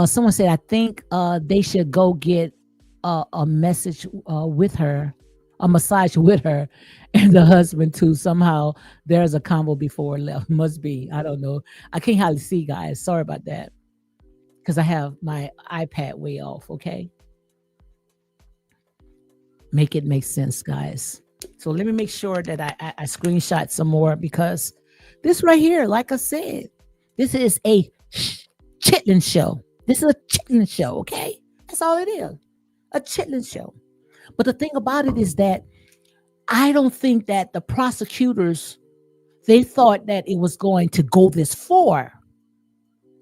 Someone said, I think they should go get a message with her, a massage with her, and the husband too. Somehow there's a combo before left. Must be. I don't know. I can't hardly see, guys. Sorry about that. Because I have my iPad way off, okay? Make it make sense, guys. So let me make sure that I screenshot some more, because this right here, like I said, this is a chitlin show. This is a chitlin show, okay? That's all it is. A chitlin show. But the thing about it is that I don't think that the prosecutors, they thought that it was going to go this far.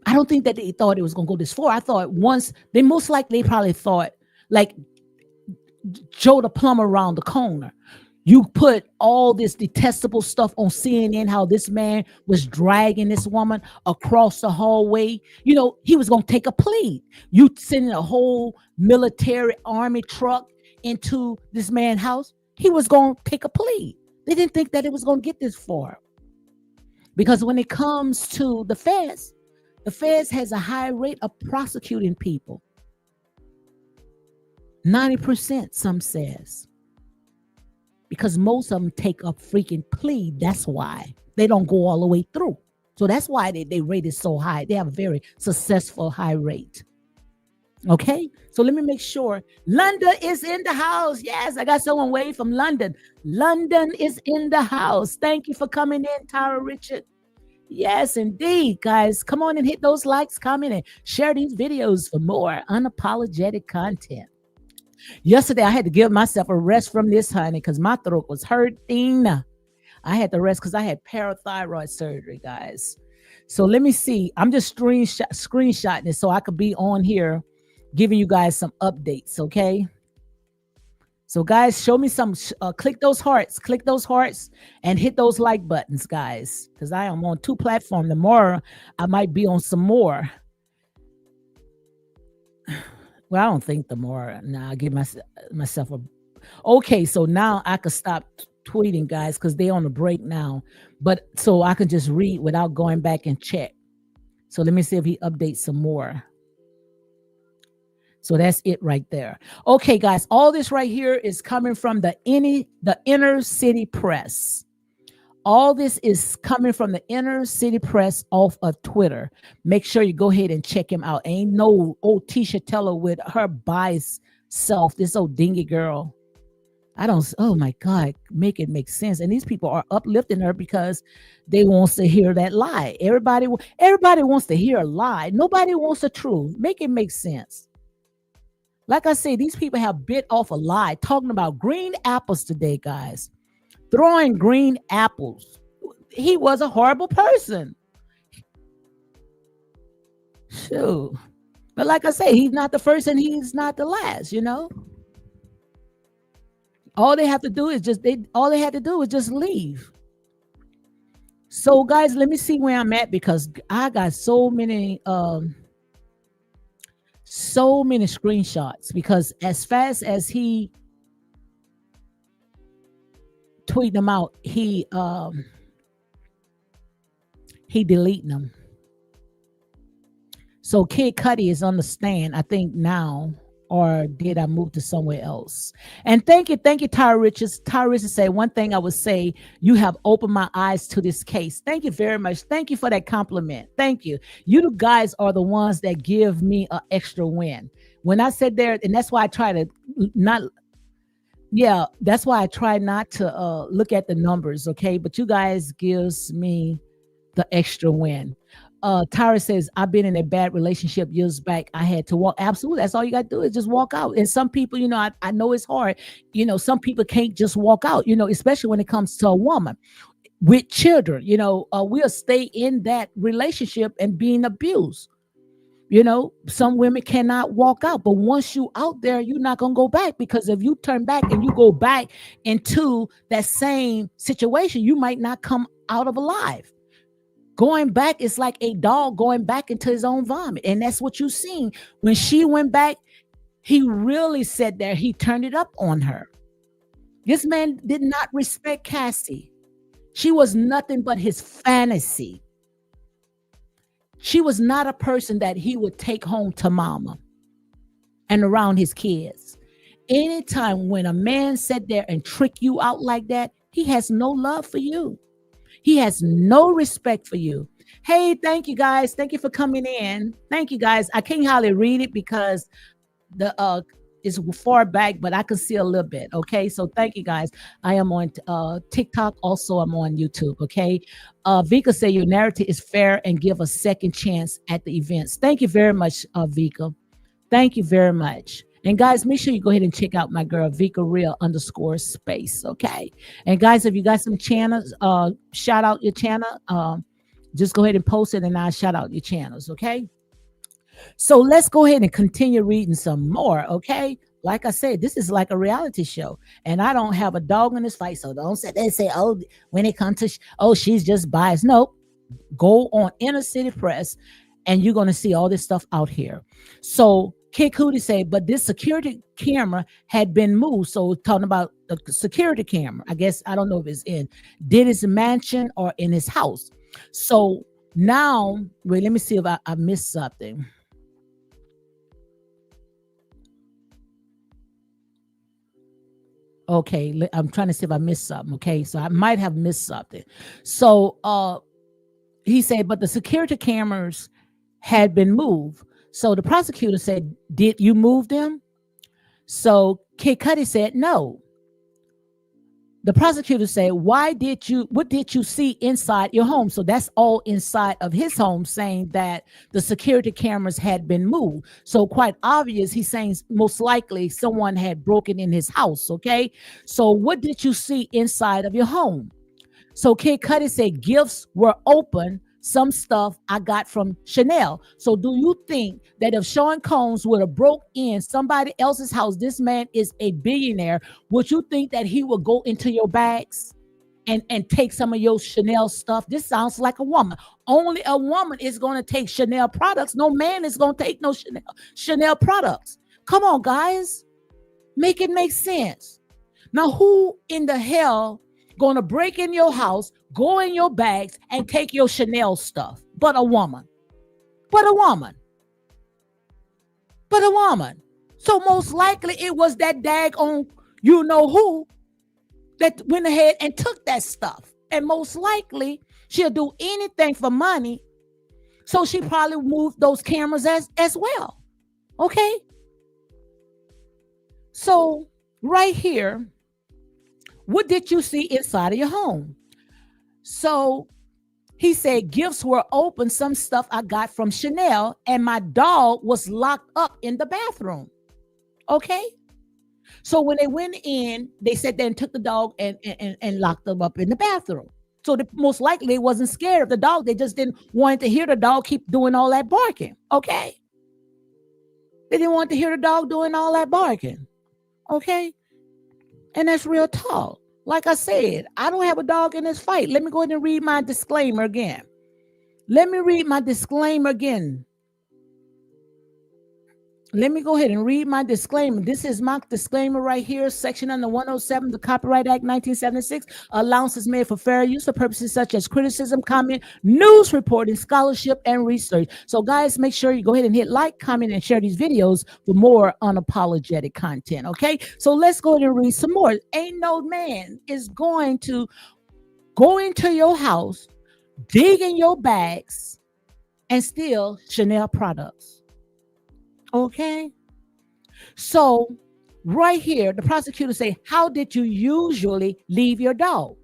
I don't think that they thought it was going to go this far. I thought once, they most likely probably thought like Joe the plumber around the corner. You put all this detestable stuff on CNN, how this man was dragging this woman across the hallway. He was going to take a plea. You sending a whole military army truck into this man's house. He was going to take a plea. They didn't think that it was going to get this far. Because when it comes to the feds has a high rate of prosecuting people. 90%, some says. Because most of them take a freaking plea. That's why. they don't go all the way through. So that's why they rate it so high. They have a very successful high rate. Okay, so let me make sure. London is in the house. Yes, I got someone way from London. London is in the house. Thank you for coming in, Tara Richard. Yes, indeed, guys. Come on and hit those likes, comment, and share these videos for more unapologetic content. Yesterday, I had to give myself a rest from this, honey, because my throat was hurting. I had to rest because I had parathyroid surgery, guys. So let me see. I'm just screenshotting it so I could be on here giving you guys some updates, okay? So guys, show me some, click those hearts, and hit those like buttons, guys, because I am on 2 platforms. Tomorrow, I might be on some more. Well, I don't think tomorrow. Nah, I'll give myself a, okay, so now I could stop tweeting, guys, because they're on a break now. But so I can just read without going back and check. So let me see if he updates some more. So that's it right there. Okay, guys, all this right here is coming from the Inner City Press. All this is coming from the Inner City Press off of Twitter. Make sure you go ahead and check him out. Ain't no old Tisha Teller with her biased self, this old dingy girl. I don't, oh my God, make it make sense. And these people are uplifting her because they wants to hear that lie. Everybody wants to hear a lie. Nobody wants the truth. Make it make sense. Like I say, these people have bit off a lie, talking about green apples today, guys. Throwing green apples. He was a horrible person. Shoot. But like I say, he's not the first and he's not the last, you know? All they have to do is all they had to do was just leave. So guys, let me see where I'm at because I got so many screenshots because as fast as he tweeting them out, he deleting them. So Kid Cudi is on the stand, I think now, or did I move to somewhere else? And thank you, Tyra Richards. Tyra Richards said, one thing I would say, you have opened my eyes to this case. Thank you very much. Thank you for that compliment. Thank you. You guys are the ones that give me an extra win. When I said there, and that's why I try to not, yeah, that's why I try not to look at the numbers, okay? But you guys gives me the extra win. Tyra says, I've been in a bad relationship years back. I had to walk. Absolutely. That's all you got to do is just walk out. And some people, you know, I know it's hard. You know, some people can't just walk out, you know, especially when it comes to a woman with children. You know, we'll stay in that relationship and being abused. You know, some women cannot walk out, but once you out there, you're not going to go back, because if you turn back and you go back into that same situation, you might not come out of alive. Going back is like a dog going back into his own vomit. And that's what you seen. When she went back, he really said that he turned it up on her. This man did not respect Cassie. She was nothing but his fantasy. She was not a person that he would take home to mama and around his kids. Anytime when a man sat there and trick you out like that, he has no love for you. He has no respect for you. Hey, thank you guys. Thank you for coming in. Thank you guys. I can't hardly read it because the it's far back, but I can see a little bit. Okay, so thank you guys. I am on TikTok. Also, I'm on YouTube. Okay, Vika said your narrative is fair and give a second chance at the events. Thank you very much, Vika. Thank you very much. And guys, make sure you go ahead and check out my girl, Vika Real _space. Okay. And guys, if you got some channels, shout out your channel. Just go ahead and post it and I'll shout out your channels. Okay. So let's go ahead and continue reading some more. Okay. Like I said, this is like a reality show and I don't have a dog in this fight. So don't say, oh, when it comes to, oh, she's just biased. Nope. Go on Inner City Press and you're going to see all this stuff out here. So Kid Cudi said, but this security camera had been moved. So talking about the security camera, I guess, I don't know if it's in Diddy's mansion or in his house. So now, wait, let me see if I missed something. Okay, I'm trying to see if I missed something. Okay, so I might have missed something. So he said, but the security cameras had been moved. So the prosecutor said, did you move them? So Kid Cudi said, no. The prosecutor said, what did you see inside your home? So that's all inside of his home, saying that the security cameras had been moved. So quite obvious, he's saying most likely someone had broken in his house. Okay. So what did you see inside of your home? So Kid Cudi said gifts were open. Some stuff I got from Chanel. So do you think that if Sean Combs would have broke in somebody else's house, this man is a billionaire, would you think that he would go into your bags and take some of your Chanel stuff? This sounds like a woman. Only a woman is going to take Chanel products. No man is going to take no Chanel products. Come on, guys. Make it make sense. Now, who in the hell gonna break in your house, go in your bags, and take your Chanel stuff? But a woman. But a woman. But a woman. So most likely it was that daggone you know who that went ahead and took that stuff. And most likely she'll do anything for money. So she probably moved those cameras as well. Okay? So right here, what did you see inside of your home? So he said gifts were open. Some stuff I got from Chanel, and my dog was locked up in the bathroom. Okay. So when they went in, they said then took the dog and locked them up in the bathroom. So most likely they wasn't scared of the dog. They just didn't want to hear the dog keep doing all that barking. Okay. They didn't want to hear the dog doing all that barking. Okay. And that's real talk. Like I said, I don't have a dog in this fight. Let me go ahead and read my disclaimer again. Let me read my disclaimer again. Let me go ahead and read my disclaimer. This is my disclaimer right here. Section under 107, the Copyright Act 1976. Allowances made for fair use for purposes such as criticism, comment, news reporting, scholarship, and research. So guys, make sure you go ahead and hit like, comment, and share these videos for more unapologetic content. Okay, so let's go ahead and read some more. Ain't no man is going to go into your house, dig in your bags, and steal Chanel products. Okay. So right here, the prosecutor say, how did you usually leave your dog?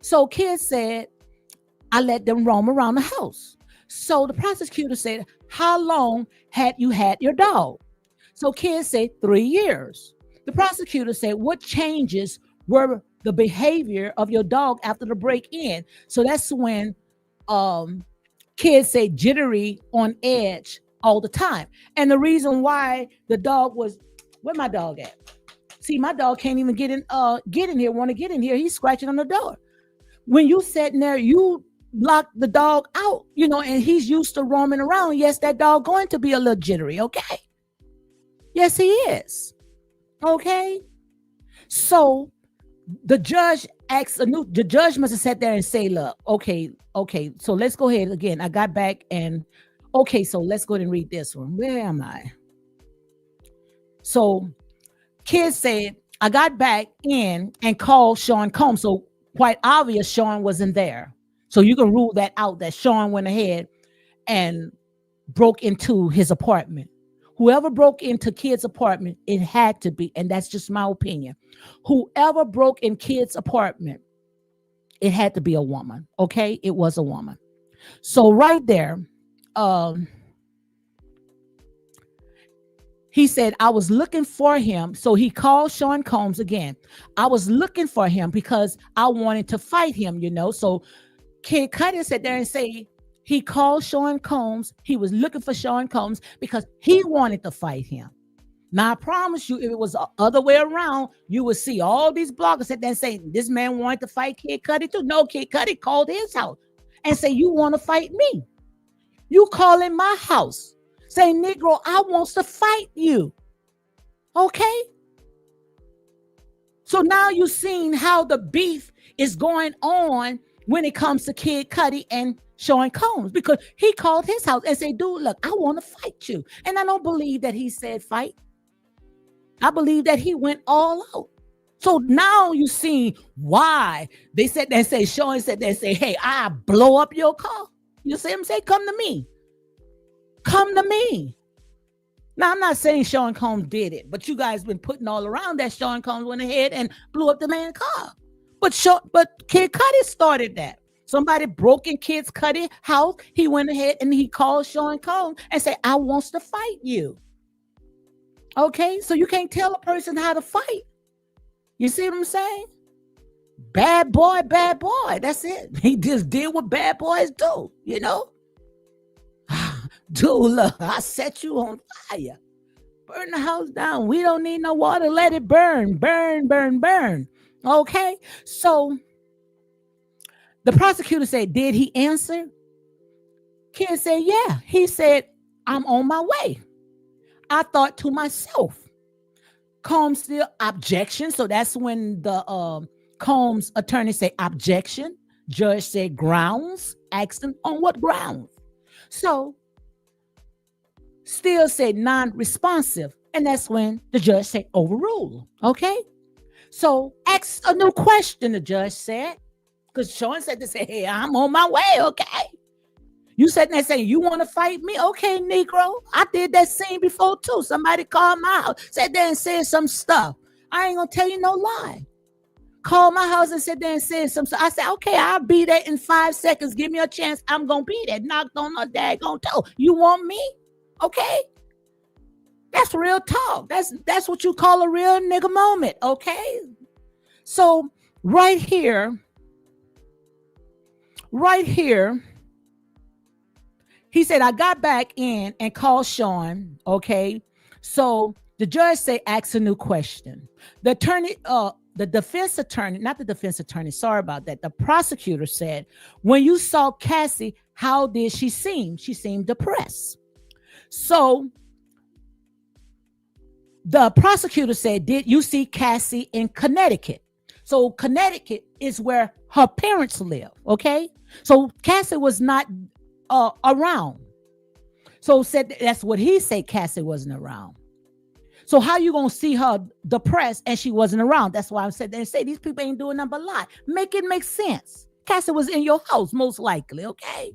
So Kid said, I let them roam around the house. So the prosecutor said, how long had you had your dog? So Kid said 3 years. The prosecutor said, what changes were the behavior of your dog after the break-in? So that's when Kid said jittery, on edge all the time. And the reason why the dog was, where my dog at? See, my dog can't even get in here, want to get in here. He's scratching on the door. When you sat in there, you locked the dog out, and he's used to roaming around. Yes, that dog going to be a little jittery, okay? Yes, he is. Okay. So the judge the judge must have sat there and say, look, okay, so let's go ahead again. I got back and okay, so let's go ahead and read this one. Where am I? So Kid said, I got back in and called Sean Combs. So quite obvious Sean wasn't there. So you can rule that out, that Sean went ahead and broke into his apartment. Whoever broke into Kid's apartment, it had to be, and that's just my opinion. Whoever broke in Kid's apartment, it had to be a woman. Okay, it was a woman. So right there, he said, I was looking for him. So he called Sean Combs again. I was looking for him because I wanted to fight him, So Kid Cudi sat there and say he called Sean Combs. He was looking for Sean Combs because he wanted to fight him. Now, I promise you, if it was the other way around, you would see all these bloggers sit there and say, this man wanted to fight Kid Cudi too. No, Kid Cudi called his house and say, you want to fight me? You call in my house. Say, Negro, I wants to fight you. Okay? So now you've seen how the beef is going on when it comes to Kid Cudi and Sean Combs, because he called his house and said, dude, look, I want to fight you. And I don't believe that he said fight. I believe that he went all out. So now you see why they say, Sean said they say, hey, I blow up your car. You see him say, come to me. Come to me. Now I'm not saying Sean Combs did it, but you guys been putting all around that Sean Combs went ahead and blew up the man's car. But Kid Cudi started that. Somebody broke in Kid Cudi's house. He went ahead and he called Sean Combs and said, I wants to fight you. Okay, so you can't tell a person how to fight. You see what I'm saying? Bad boy, bad boy. That's it. He just did what bad boys do, you know? Dude, look, I set you on fire. Burn the house down. We don't need no water. Let it burn, burn, burn, burn. Okay? So the prosecutor said, did he answer? Kid said, yeah. He said, I'm on my way. I thought to myself. Combs still objection. So that's when the Combs attorney say objection. Judge said grounds. Asked him on what grounds. So still said non-responsive. And that's when the judge said overrule. Okay. So ask a new question, the judge said. Because Sean said to say, hey, I'm on my way. Okay. You sitting there saying, you want to fight me? Okay, Negro. I did that scene before too. Somebody called my house, sat there and said some stuff. I ain't going to tell you no lie. Called my house and sat there and said some stuff. I said, okay, I'll be there in 5 seconds. Give me a chance. I'm going to be there. Knocked on her daggone toe. You want me? Okay. That's real talk. That's what you call a real nigga moment. Okay. So right here, he said, I got back in and called Sean. Okay. So the judge said, ask a new question. The attorney, the defense attorney, not the defense attorney, sorry about that. The prosecutor said, when you saw Cassie, how did she seem? She seemed depressed. So the prosecutor said, did you see Cassie in Connecticut? So Connecticut is where her parents live. Okay. So Cassie was not around. So said that's what he said. Cassie wasn't around. So how you gonna see her depressed and she wasn't around? That's why I said they say these people ain't doing nothing but lie. Make it make sense. Cassie was in your house most likely. Okay.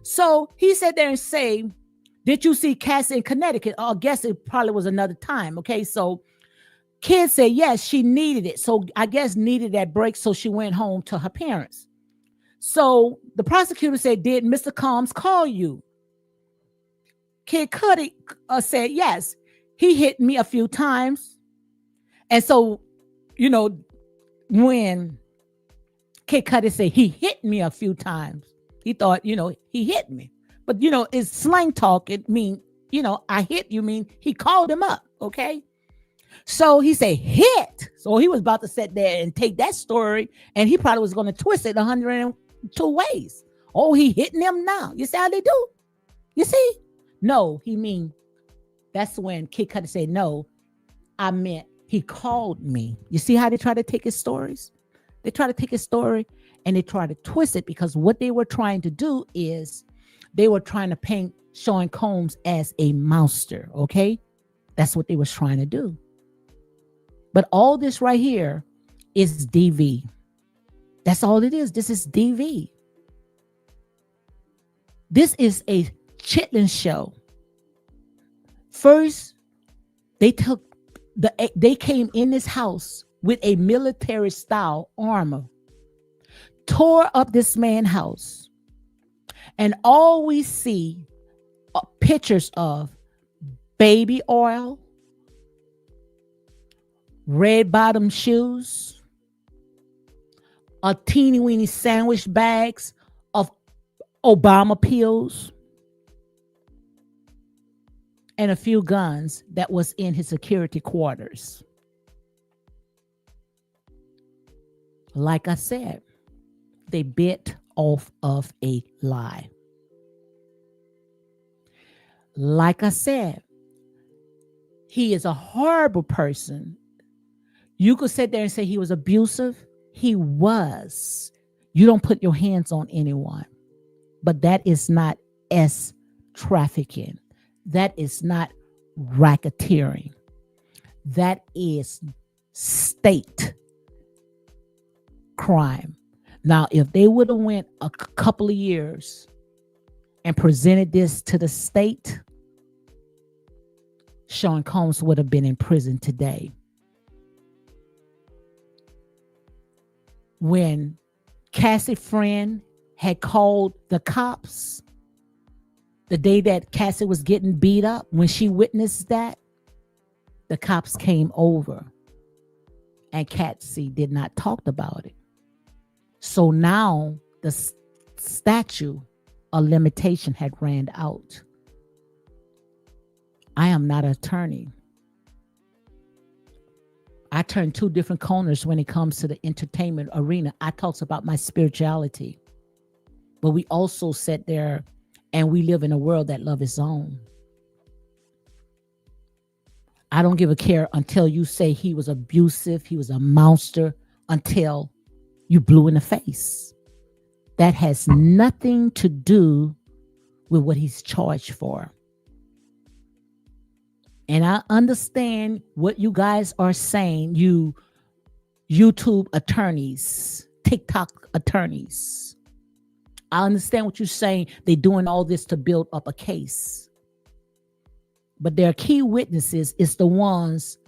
So he said there and say, did you see Cassie in Connecticut? I guess it probably was another time. Okay. So kid said yes, she needed it. So I guess needed that break. So she went home to her parents. So the prosecutor said, did Mr. Combs call you? Kid Cudi said, yes. He hit me a few times. And so, you know, when Kid Cudi said he hit me a few times, he thought, you know, he hit me. But, you know, it's slang talk. It mean, you know, I hit you mean he called him up. Okay. So he said hit. So he was about to sit there and take that story and he probably was going to twist it 102 ways. Oh, he hitting him now. You see how they do? You see? No, he mean that's when Kid Cudi said, no, I meant he called me. You see how they try to take his stories? They try to take his story and they try to twist it because what they were trying to do is they were trying to paint Sean Combs as a monster. Okay. That's what they was trying to do. But all this right here is DV. That's all it is. This is DV. This is a Chitlin show. First, they came in this house with a military style armor, tore up this man's house, and all we see are pictures of baby oil, red bottom shoes, a teeny weeny sandwich bags of Obama pills, and a few guns that was in his security quarters. Like I said, they bit off of a lie. Like I said, he is a horrible person. You could sit there and say he was abusive. He was. You don't put your hands on anyone. But that is not trafficking. That is not racketeering. That is state crime. Now, if they would have went a couple of years and presented this to the state, Sean Combs would have been in prison today. When Cassie friend had called the cops the day that Cassie was getting beat up, when she witnessed that, the cops came over and Cassie did not talk about it. So now the statute of limitation had ran out. I am not an attorney. I turn two different corners when it comes to the entertainment arena. I talks about my spirituality, but we also sit there and we live in a world that love its own. I don't give a care until you say he was abusive, he was a monster, until you blew in the face. That has nothing to do with what he's charged for. And I understand what you guys are saying, you YouTube attorneys, TikTok attorneys. I understand what you're saying. They're doing all this to build up a case. But their key witnesses is the ones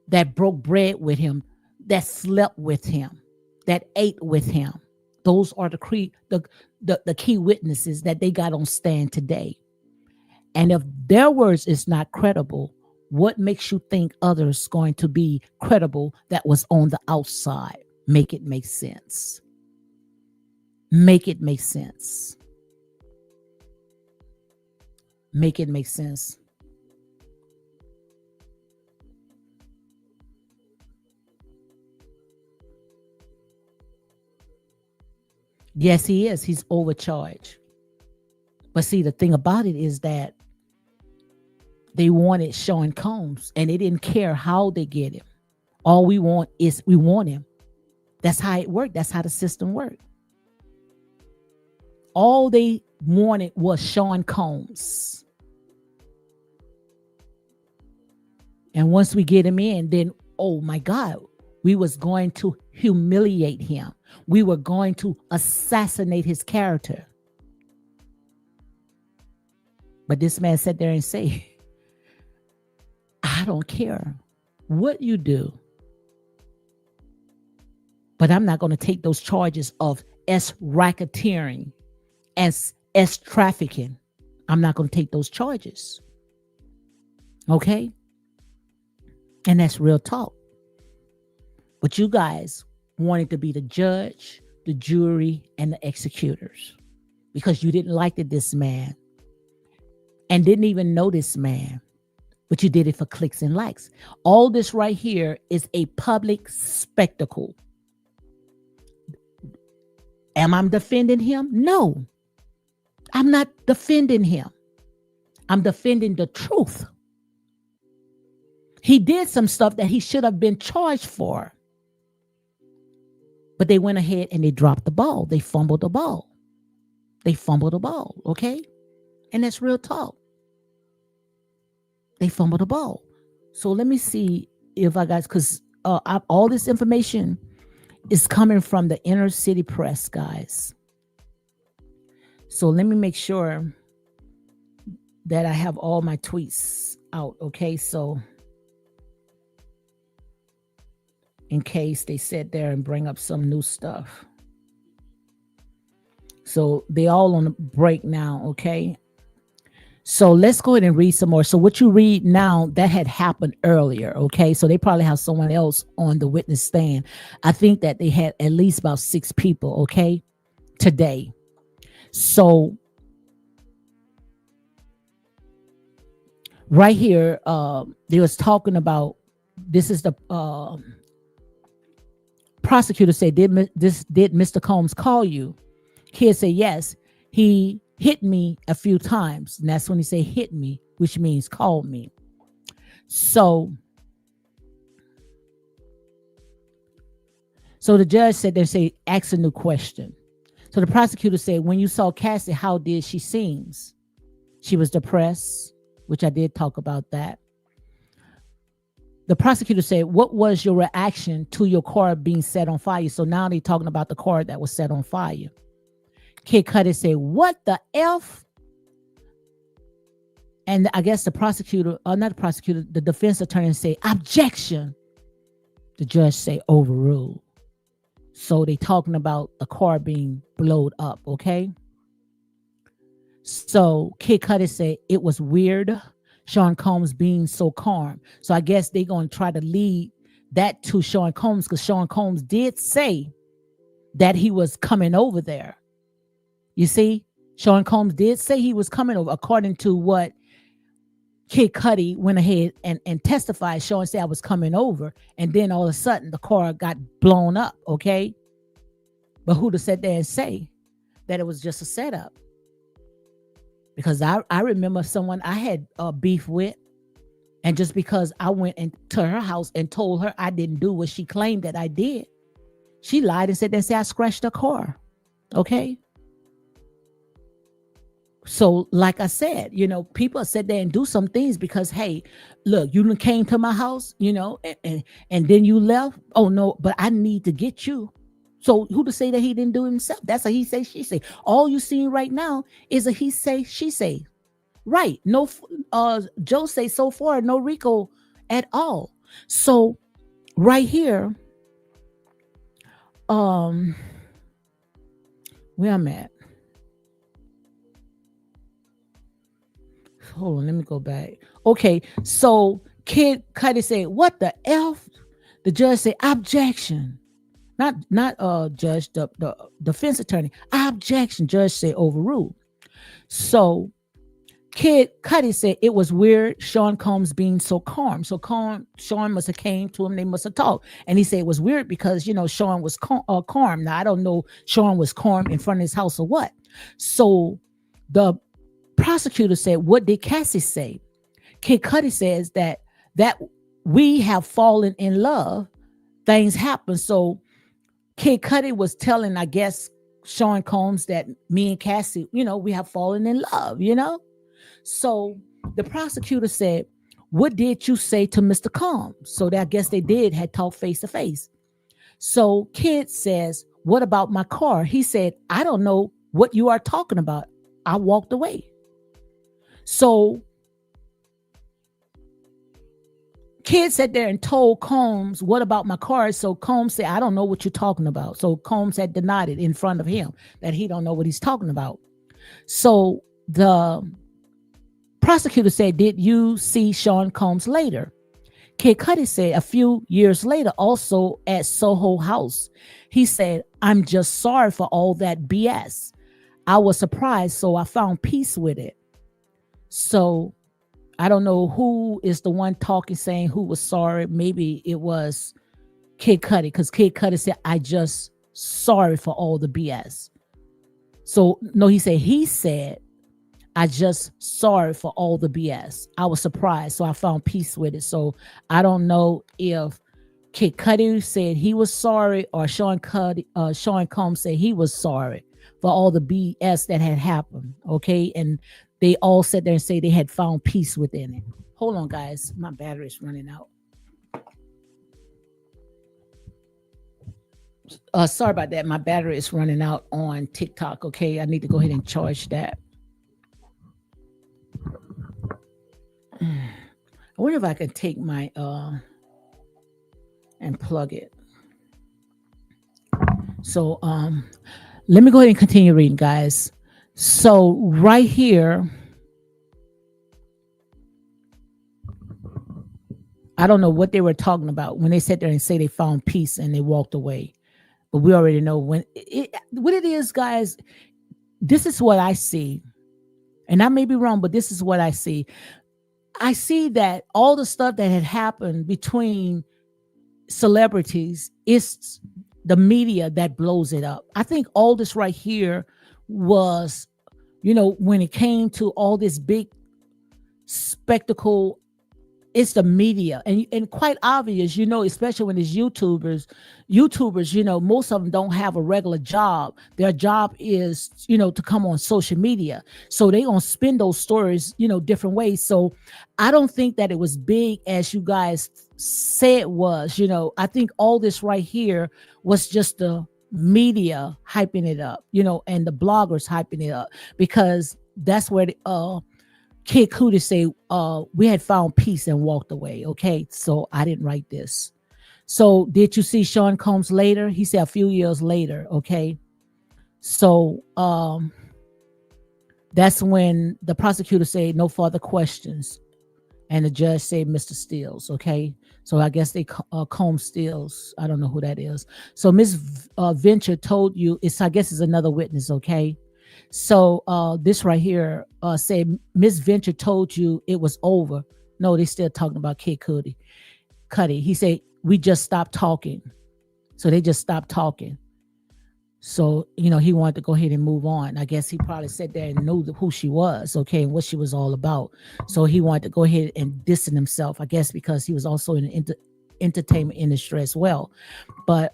that broke bread with him, that slept with him, that ate with him. Those are the key witnesses that they got on stand today. And if their words is not credible, what makes you think others going to be credible that was on the outside? Make it make sense. Make it make sense. Make it make sense. Yes, he is. He's overcharged. But see, the thing about it is that they wanted Sean Combs and they didn't care how they get him. All we want is we want him. That's how it worked. That's how the system worked. All they wanted was Sean Combs. And once we get him in, then, oh my God, we was going to humiliate him. We were going to assassinate his character. But this man sat there and said, I don't care what you do, but I'm not going to take those charges of racketeering and trafficking. I'm not going to take those charges. Okay? And that's real talk. But you guys wanted to be the judge, the jury, and the executors because you didn't like this man and didn't even know this man, but you did it for clicks and likes. All this right here is a public spectacle. Am I defending him? No, I'm not defending him. I'm defending the truth. He did some stuff that he should have been charged for. But they went ahead and they dropped the ball. They fumbled the ball. They fumbled the ball, okay? And that's real talk. They fumbled the ball. So let me see if I got, because all this information is coming from the inner city press, guys. So let me make sure that I have all my tweets out, okay? So in case they sit there and bring up some new stuff. So they all on the break now, okay? So let's go ahead and read some more. So what you read now, that had happened earlier, okay? So they probably have someone else on the witness stand. I think that they had at least about 6 people, okay, today. So right here, they was talking about, this is the prosecutor said, did Mr. Combs call you? Kid said, yes, he hit me a few times. And that's when he said hit me, which means call me. So the judge said, they say, ask a new question. So the prosecutor said, when you saw Cassie, how did she seems? She was depressed, which I did talk about that. the prosecutor said, what was your reaction to your car being set on fire? So now they're talking about the car that was set on fire. Kid Cudi said, what the F? And I guess the prosecutor, or not the prosecutor, the defense attorney say, objection. The judge say, overruled. So they talking about the car being blowed up, okay? So Kid Cudi said it was weird, Sean Combs being so calm. So I guess they're going to try to lead that to Sean Combs, because Sean Combs did say that he was coming over there. You see, Sean Combs did say he was coming over, according to what Kid Cudi went ahead and testified. Sean said I was coming over, and then all of a sudden the car got blown up, okay? But who to sit there and say that it was just a setup? Because I remember someone I had beef with, and just because I went into her house and told her I didn't do what she claimed that I did, she lied and said I scratched her car, okay? So like I said, people sit there and do some things because, hey, look, you came to my house, and then you left. Oh no, but I need to get you. So who to say that he didn't do it himself? That's a he say, she say. All you seeing right now is a he say, she say. Right. No, Joe say so far, no Rico at all. So right here, where I'm at. Hold on, let me go back. Okay, so Kid Cudi said, what the F? The judge said, objection. Not judge, the defense attorney. Objection. Judge said overruled. So Kid Cudi said it was weird, Sean Combs being so calm. So Sean must have came to him, they must have talked. And he said it was weird because, Sean was calm. Now, I don't know Sean was calm in front of his house or what. So the prosecutor said, what did Cassie say? Kid Cudi says that we have fallen in love. Things happen. So Kid Cudi was telling, I guess, Sean Combs that me and Cassie, we have fallen in love, So the prosecutor said, what did you say to Mr. Combs? So I guess they had talked face to face. So Kid says, what about my car? He said, I don't know what you are talking about. I walked away. So Kid sat there and told Combs, what about my car? So Combs said, I don't know what you're talking about. So Combs had denied it in front of him that he don't know what he's talking about. So the prosecutor said, did you see Sean Combs later? Kid Cudi said a few years later, also at Soho House, he said, I'm just sorry for all that BS. I was surprised, so I found peace with it. So I don't know who is the one talking, saying who was sorry. Maybe it was Kid Cudi, because Kid Cudi said, I just sorry for all the BS. So no, he said, I just sorry for all the BS. I was surprised, so I found peace with it. So I don't know if Kid Cudi said he was sorry or Sean Combs said he was sorry for all the BS that had happened. Okay, and they all sat there and say they had found peace within it. Hold on, guys. My battery is running out. Sorry about that. My battery is running out on TikTok. Okay, I need to go ahead and charge that. I wonder if I can take my and plug it. So let me go ahead and continue reading, guys. So right here, I don't know what they were talking about when they sat there and say they found peace and they walked away. But we already know what it is, guys. This is what I see. And I may be wrong, but this is what I see. I see that all the stuff that had happened between celebrities, is the media that blows it up. I think all this right here was, when it came to all this big spectacle It's the media, and quite obvious, especially when it's YouTubers, most of them don't have a regular job. Their job is, to come on social media. So they gonna spin those stories, different ways. So I don't think that it was big as you guys say it was. I think all this right here was just the media hyping it up, and the bloggers hyping it up, because that's where Kid Cudi say, we had found peace and walked away. Okay. So I didn't write this. So did you see Sean Combs later? He said a few years later. Okay. So that's when the prosecutor said no further questions. And the judge said, Mr. Stills. Okay. So I guess they Combs Stills. I don't know who that is. So Miss Venture told you, I guess it's another witness. Okay. So this right here said Miss Venture told you it was over. No, they still talking about Kid Cudi. He said, we just stopped talking. So they just stopped talking. So, he wanted to go ahead and move on. I guess he probably sat there and knew who she was, okay, and what she was all about. So he wanted to go ahead and distance himself, I guess, because he was also in the entertainment industry as well. But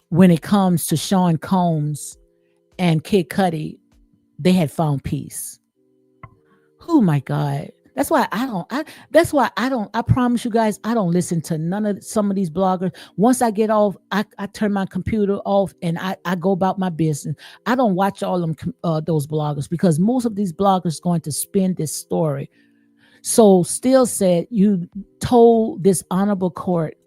when it comes to Sean Combs and Kid Cudi, they had found peace. Oh my God. I promise you guys, I don't listen to none of some of these bloggers. Once I get off, I turn my computer off and I go about my business. I don't watch all them those bloggers, because most of these bloggers going to spin this story. So Still said, you told this honorable court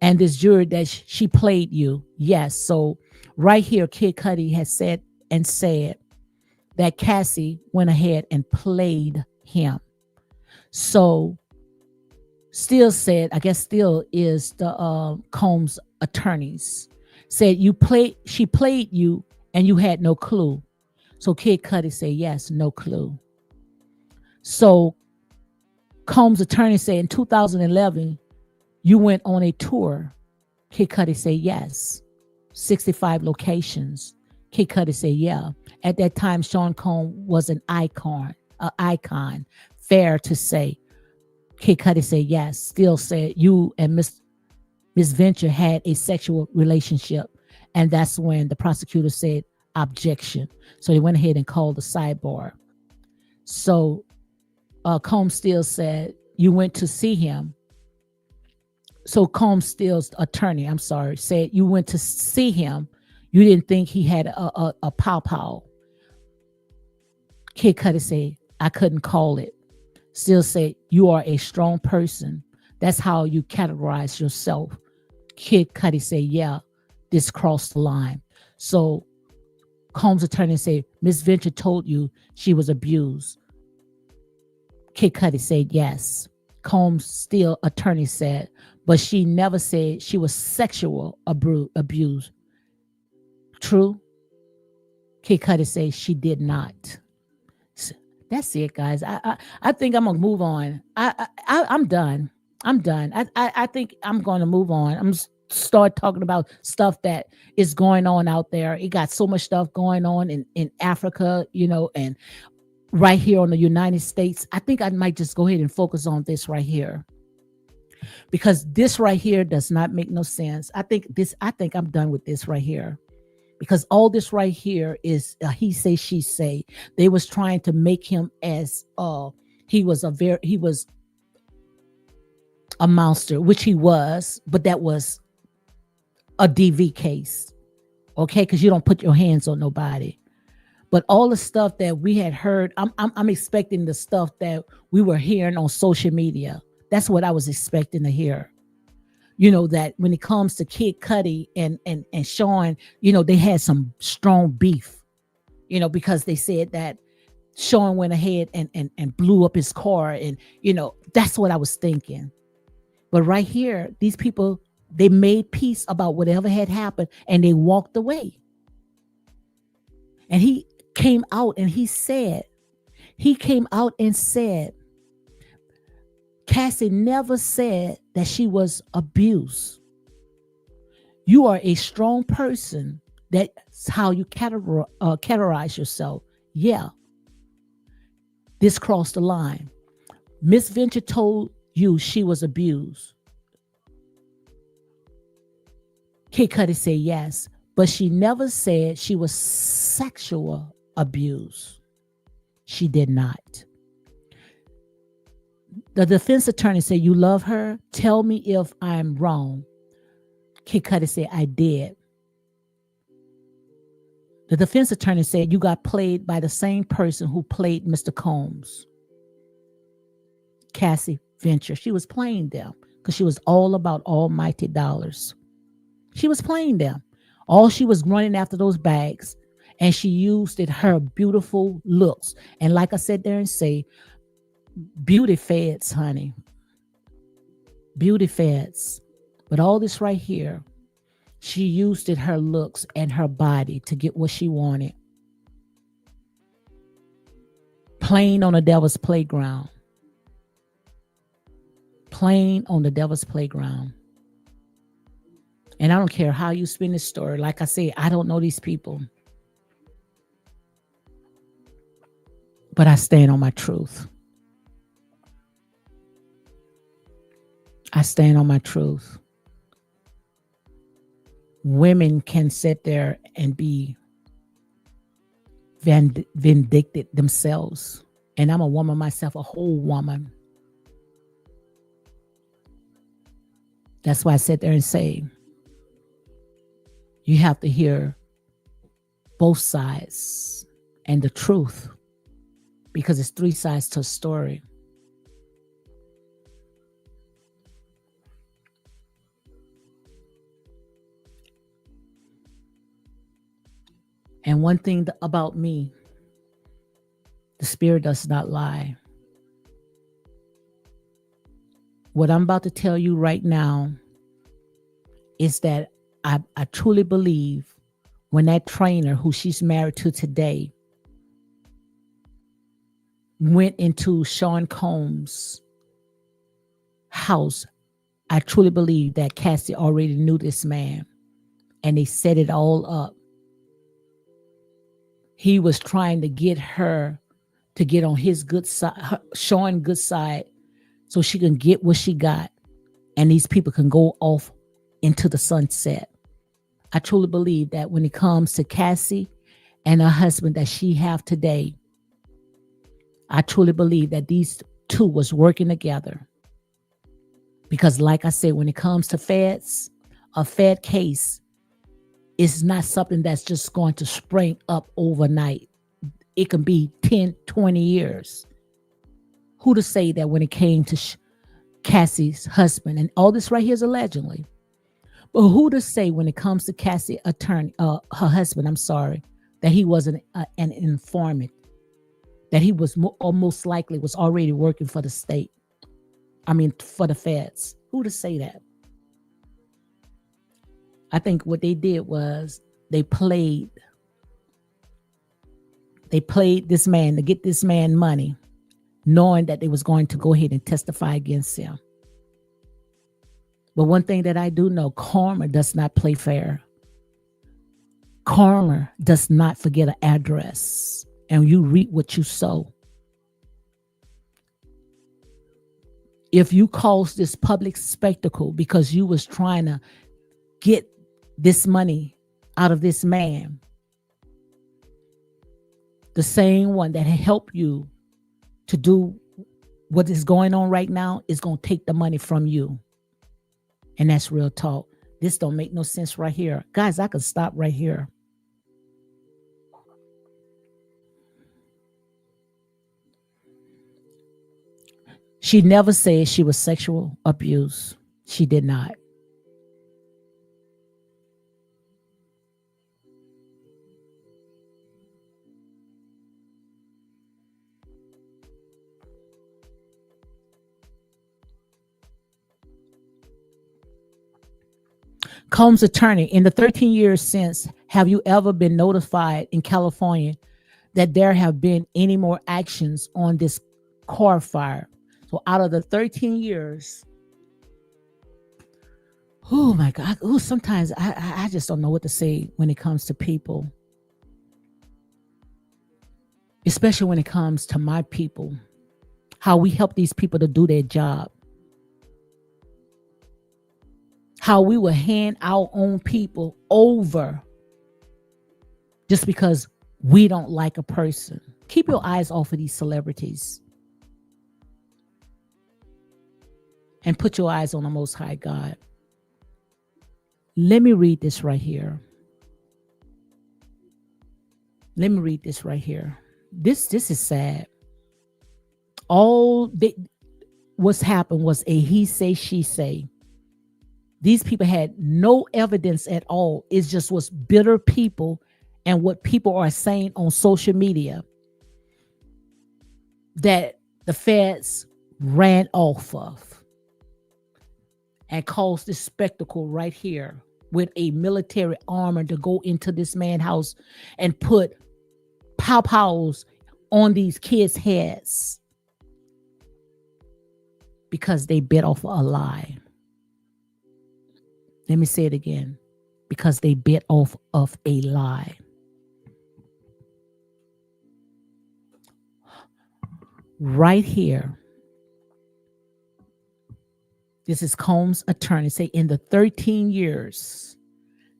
and this jury that she played you. Yes. So right here, Kid Cudi has said that Cassie went ahead and played him. So Still said, I guess Still is the Combs attorneys, said she played you and you had no clue. So Kid Cudi said, yes, no clue. So Combs attorney said in 2011, you went on a tour. Kid Cudi said, yes. 65 locations. Kid Cudi said, yeah. At that time, Sean Combs was an icon, fair to say. Kid Cudi said, yes. Still said, you and Miss Venture had a sexual relationship. And that's when the prosecutor said, objection. So they went ahead and called the sidebar. So Combs Still said, you went to see him. So Combs Still's attorney, said you went to see him. You didn't think he had a pow-pow. Kid Cudi said, I couldn't call it. Still said, you are a strong person. That's how you categorize yourself. Kid Cudi said, yeah, this crossed the line. So Combs' attorney said, Miss Venture told you she was abused. Kid Cudi said, yes. Combs Still attorney said, but she never said she was sexual abused. True? Kid Cudi said she did not. That's it, guys. I think I'm gonna move on. I'm done. I think I'm gonna move on. I'm start talking about stuff that is going on out there. It got so much stuff going on in Africa, and right here on the United States. I think I might just go ahead and focus on this right here, because this right here does not make no sense. I think I'm done with this right here. Because all this right here is he say, she say. They was trying to make him as he was a monster, which he was, but that was a DV case, okay? Because you don't put your hands on nobody. But all the stuff that we had heard, I'm expecting the stuff that we were hearing on social media. That's what I was expecting to hear. That when it comes to Kid Cudi and Sean, they had some strong beef, because they said that Sean went ahead and blew up his car. And, that's what I was thinking. But right here, these people, they made peace about whatever had happened and they walked away. And he came out and said, Cassie never said that she was abused. You are a strong person. That's how you categorize yourself. Yeah. This crossed the line. Miss Venture told you she was abused? Kid Cudi said yes, but she never said she was sexual abuse. She did not. The defense attorney said, you love her? Tell me if I'm wrong. Kid Cudi said, I did. The defense attorney said, you got played by the same person who played Mr. Combs. Cassie Venture. She was playing them because she was all about almighty dollars. She was playing them. All she was running after those bags, and she used it her beautiful looks. And like I said there and say, beauty feds, honey. Beauty feds. But all this right here, she used it her looks and her body to get what she wanted. Playing on the devil's playground. Playing on the devil's playground. And I don't care how you spin this story. Like I say, I don't know these people. But I stand on my truth. I stand on my truth. Women can sit there and be vindicted themselves. And I'm a woman myself, a whole woman. That's why I sit there and say, you have to hear both sides and the truth, because it's three sides to a story. And one thing about me, the spirit does not lie. What I'm about to tell you right now is that I truly believe when that trainer who she's married to today went into Sean Combs' house, I truly believe that Cassie already knew this man and they set it all up. He was trying to get her to get on his good side, Sean good side, so she can get what she got. And these people can go off into the sunset. I truly believe that when it comes to Cassie and her husband that she have today, I truly believe that these two was working together. Because like I said, when it comes to feds, a Fed case is not something that's just going to spring up overnight. It can be 10, 20 years. Who to say that when it came to Cassie's husband, and all this right here is allegedly, but who to say when it comes to Cassie attorney, her husband, that he wasn't an informant, that he was most likely was already working for the state. For the feds. Who to say that? I think what they did was they played this man to get this man money, knowing that they was going to go ahead and testify against him. But one thing that I do know, karma does not play fair. Karma does not forget an address, and you reap what you sow. If you cause this public spectacle because you was trying to get this money out of this man, the same one that helped you to do what is going on right now is going to take the money from you. And that's real talk. This don't make no sense right here. Guys, I could stop right here. She never said she was sexual abuse. She did not. Combs' attorney, in the 13 years since, have you ever been notified in California that there have been any more actions on this car fire? So out of the 13 years, oh my God, sometimes I just don't know what to say when it comes to people, especially when it comes to my people, how we help these people to do their job. how we will hand our own people over just because we don't like a person. Keep your eyes off of these celebrities and put your eyes on the Most High God. Let me read this right here. This is sad. What's happened was a he say, she say. These people had no evidence at all. It just was bitter people and what people are saying on social media that the feds ran off of and caused this spectacle right here with a military armor to go into this man's house and put pow-pows on these kids' heads because they bit off a lie. Let me say it again. Because they bit off of a lie. Right here. This is Combs' attorney. Say, in the 13 years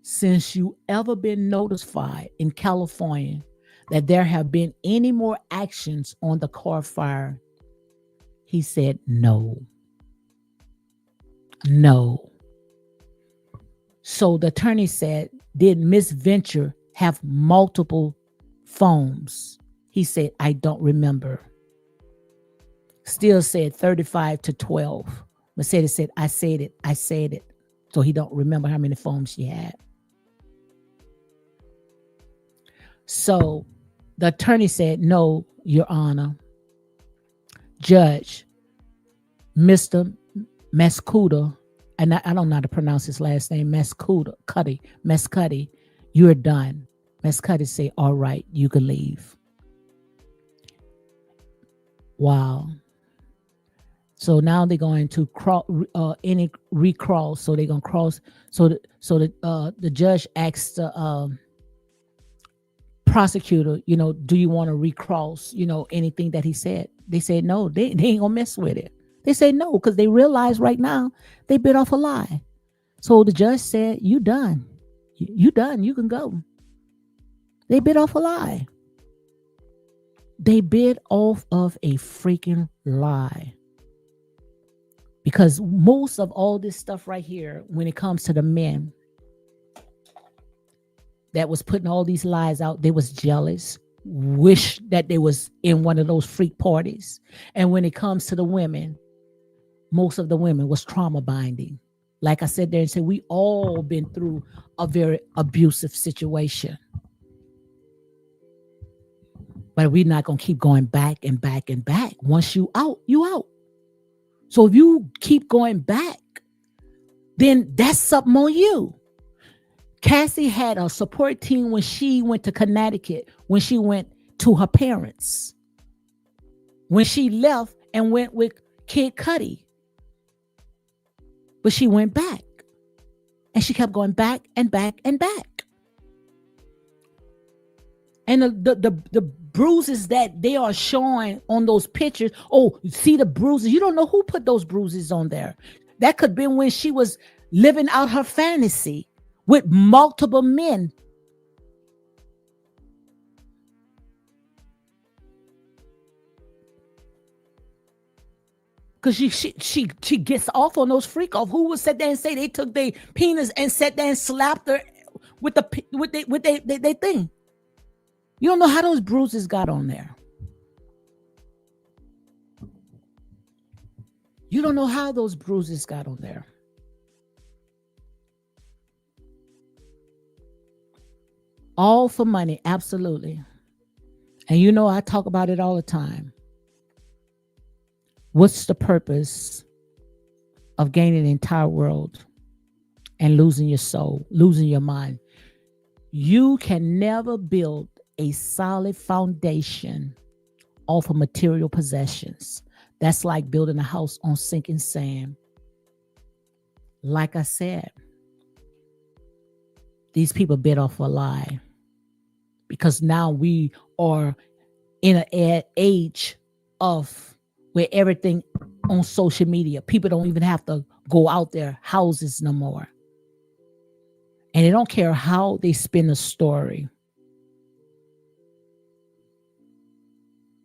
since you ever been notified in California that there have been any more actions on the car fire, he said no. No. So the attorney said, did Miss Venture have multiple phones? He said, I don't remember. Still said 35 to 12. Mercedes said, I said it. So he don't remember how many phones she had. So the attorney said, no, Your Honor. Judge, Mr. Mascuda, and I don't know how to pronounce his last name, Mascuddy, you're done. Mascuddy say, all right, you can leave. Wow. So now they're going to recross. So they're going to cross. So the judge asked the prosecutor, do you want to recross, anything that he said? They said no, they ain't going to mess with it. They say no, because they realize right now they bit off a lie. So the judge said, you done. You done. You can go. They bit off a lie. They bit off of a freaking lie. Because most of all this stuff right here, when it comes to the men that was putting all these lies out, they was jealous, wish that they was in one of those freak parties. And when it comes to the women, most of the women was trauma binding. Like I said there and said, we all been through a very abusive situation. But we're not going to keep going back and back and back. Once you out, you out. So if you keep going back, then that's something on you. Cassie had a support team when she went to Connecticut, when she went to her parents. When she left and went with Kid Cudi. But she went back. And she kept going back and back and back. And the bruises that they are showing on those pictures. Oh, you see the bruises. You don't know who put those bruises on there. That could be when she was living out her fantasy with multiple men. Because she gets off on those freak off. Who would sit there and say they took their penis and sat there and slapped her with their thing? You don't know how those bruises got on there. You don't know how those bruises got on there. All for money, absolutely. And I talk about it all the time. What's the purpose of gaining the entire world and losing your soul, losing your mind? You can never build a solid foundation off of material possessions. That's like building a house on sinking sand. Like I said, these people bit off a lie because now we are in an age of where everything on social media, people don't even have to go out their houses no more. And they don't care how they spin the story.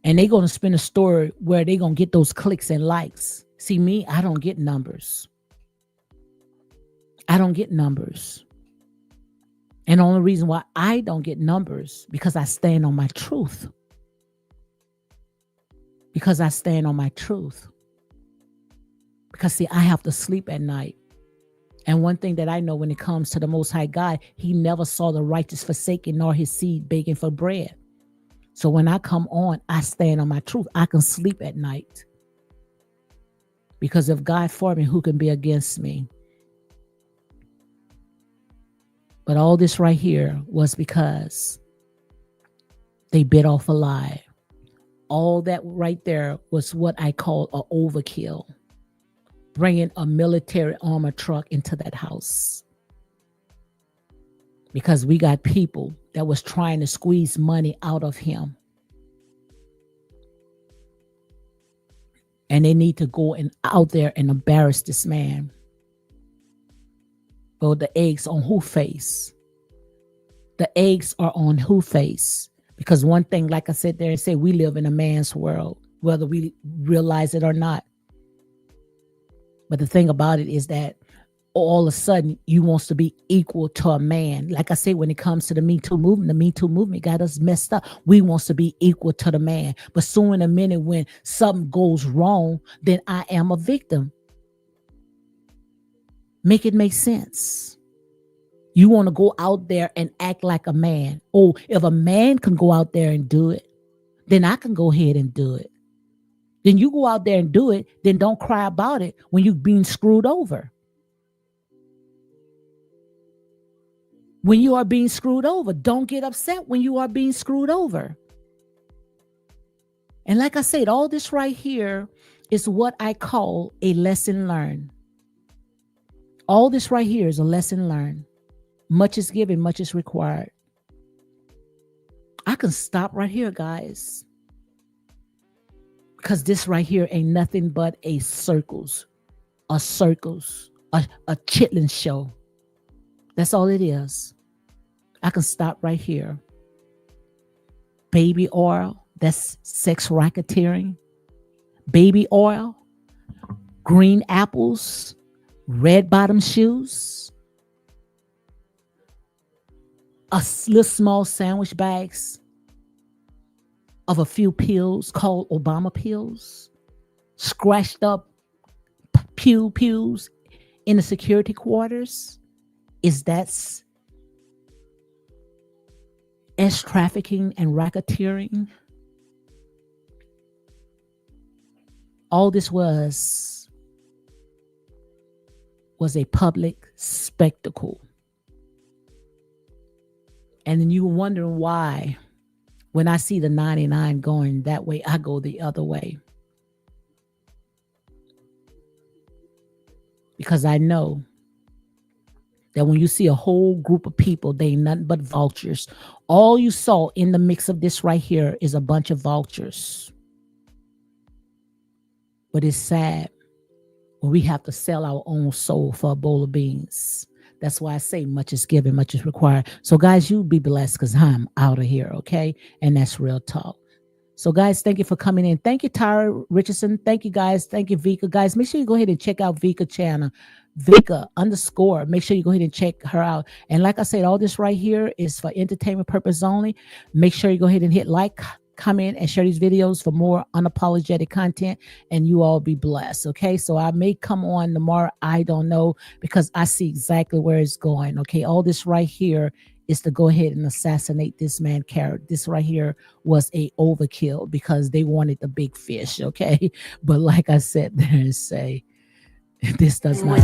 And they're going to spin a story where they're going to get those clicks and likes. See, me, I don't get numbers. I don't get numbers. And the only reason why I don't get numbers, because I stand on my truth. Because I stand on my truth. Because, see, I have to sleep at night. And one thing that I know when it comes to the Most High God, he never saw the righteous forsaken nor his seed begging for bread. So when I come on, I stand on my truth. I can sleep at night. Because if God for me, who can be against me? But all this right here was because they bit off a lie. All that right there was what I call an overkill. Bringing a military armor truck into that house. Because we got people that was trying to squeeze money out of him. And they need to go out there and embarrass this man. Well, the eggs on who face? The eggs are on who face? Because one thing, like I said there, say we live in a man's world, whether we realize it or not. But the thing about it is that all of a sudden you wants to be equal to a man. Like I say, when it comes to the Me Too movement got us messed up. We wants to be equal to the man. But soon in a minute when something goes wrong, then I am a victim. Make it make sense. You want to go out there and act like a man. Oh, if a man can go out there and do it, then I can go ahead and do it. Then you go out there and do it, then don't cry about it when you're being screwed over. When you are being screwed over, don't get upset when you are being screwed over. And like I said, all this right here is what I call a lesson learned. All this right here is a lesson learned. Much is given, much is required. I can stop right here, guys. Because this right here ain't nothing but a circus, a chitlin show. That's all it is. I can stop right here. Baby oil, that's sex racketeering. Baby oil, green apples, red bottom shoes, a little small sandwich bags of a few pills called Obama pills, scratched up pews in the security quarters. Is that sex trafficking and racketeering? All this was a public spectacle. And then you were wondering why, when I see the 99 going that way, I go the other way. Because I know that when you see a whole group of people, they ain't nothing but vultures. All you saw in the mix of this right here is a bunch of vultures. But it's sad when we have to sell our own soul for a bowl of beans. That's why I say much is given, much is required. So guys, you be blessed because I'm out of here, okay? And that's real talk. So guys, thank you for coming in. Thank you, Tyra Richardson. Thank you, guys. Thank you, Vika. Guys, make sure you go ahead and check out Vika channel. Vika_. Make sure you go ahead and check her out. And like I said, all this right here is for entertainment purpose only. Make sure you go ahead and hit like, comment, and share these videos for more unapologetic content, and you all be blessed. Okay, so I may come on tomorrow, I don't know, because I see exactly where it's going. Okay, all this right here is to go ahead and assassinate this man character. This right here was a overkill because they wanted the big fish. Okay, but like I said, there is say this does not